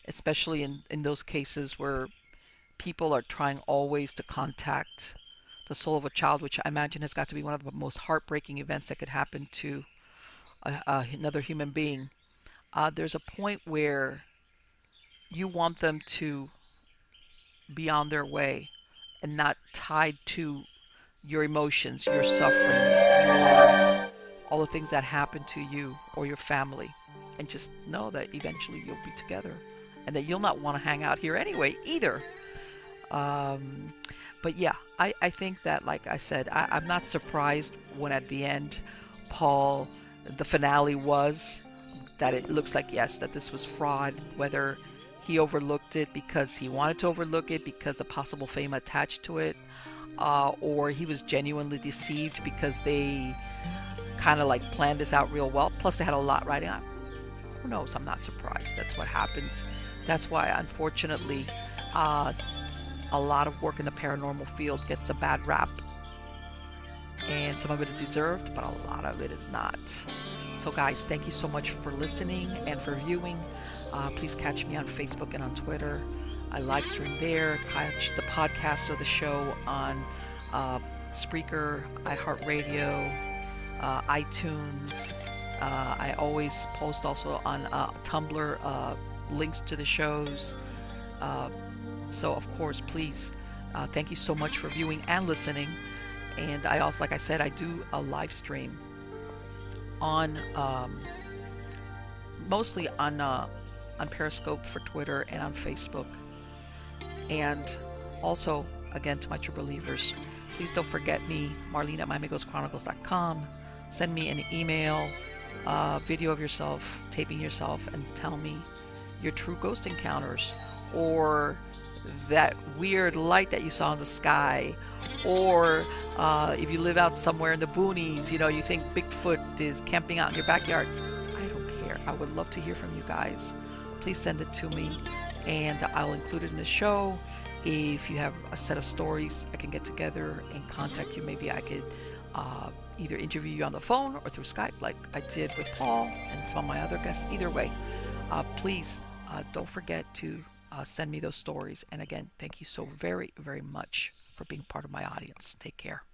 S2: especially in those cases where people are trying always to contact the soul of a child, which I imagine has got to be one of the most heartbreaking events that could happen to another human being. There's a point where you want them to be on their way and not tied to your emotions, your suffering, all the things that happen to you or your family. And just know that eventually you'll be together and that you'll not want to hang out here anyway either. Um, but yeah, I think that, like I said, I'm not surprised when at the end, Paul, the finale was that it looks like, yes, that this was fraud, whether he overlooked it because he wanted to overlook it because of possible fame attached to it, or he was genuinely deceived because they kind of like planned this out real well. Plus, they had a lot riding on. Who knows? I'm not surprised. That's what happens. That's why, unfortunately, a lot of work in the paranormal field gets a bad rap. And some of it is deserved, but a lot of it is not. So, guys, thank you so much for listening and for viewing. Please catch me on Facebook and on Twitter. I live stream there. Catch the podcast of the show on Spreaker, iHeartRadio, iTunes. I always post also on Tumblr links to the shows. So, of course, please, thank you so much for viewing and listening. And I also, like I said, I do a live stream on mostly on Periscope for Twitter and on Facebook. And also, again, to my true believers, please don't forget me, Marlene at MiamiGhostChronicles.com. Send me an email, video of yourself, taping yourself, and tell me your true ghost encounters, or that weird light that you saw in the sky, or if you live out somewhere in the boonies, you think Bigfoot is camping out in your backyard. I don't care. I would love to hear from you guys. Please send it to me, and I'll include it in the show. If you have a set of stories, I can get together and contact you. Maybe I could either interview you on the phone or through Skype, like I did with Paul and some of my other guests. Either way, please don't forget to send me those stories. And again, thank you so very, very much for being part of my audience. Take care.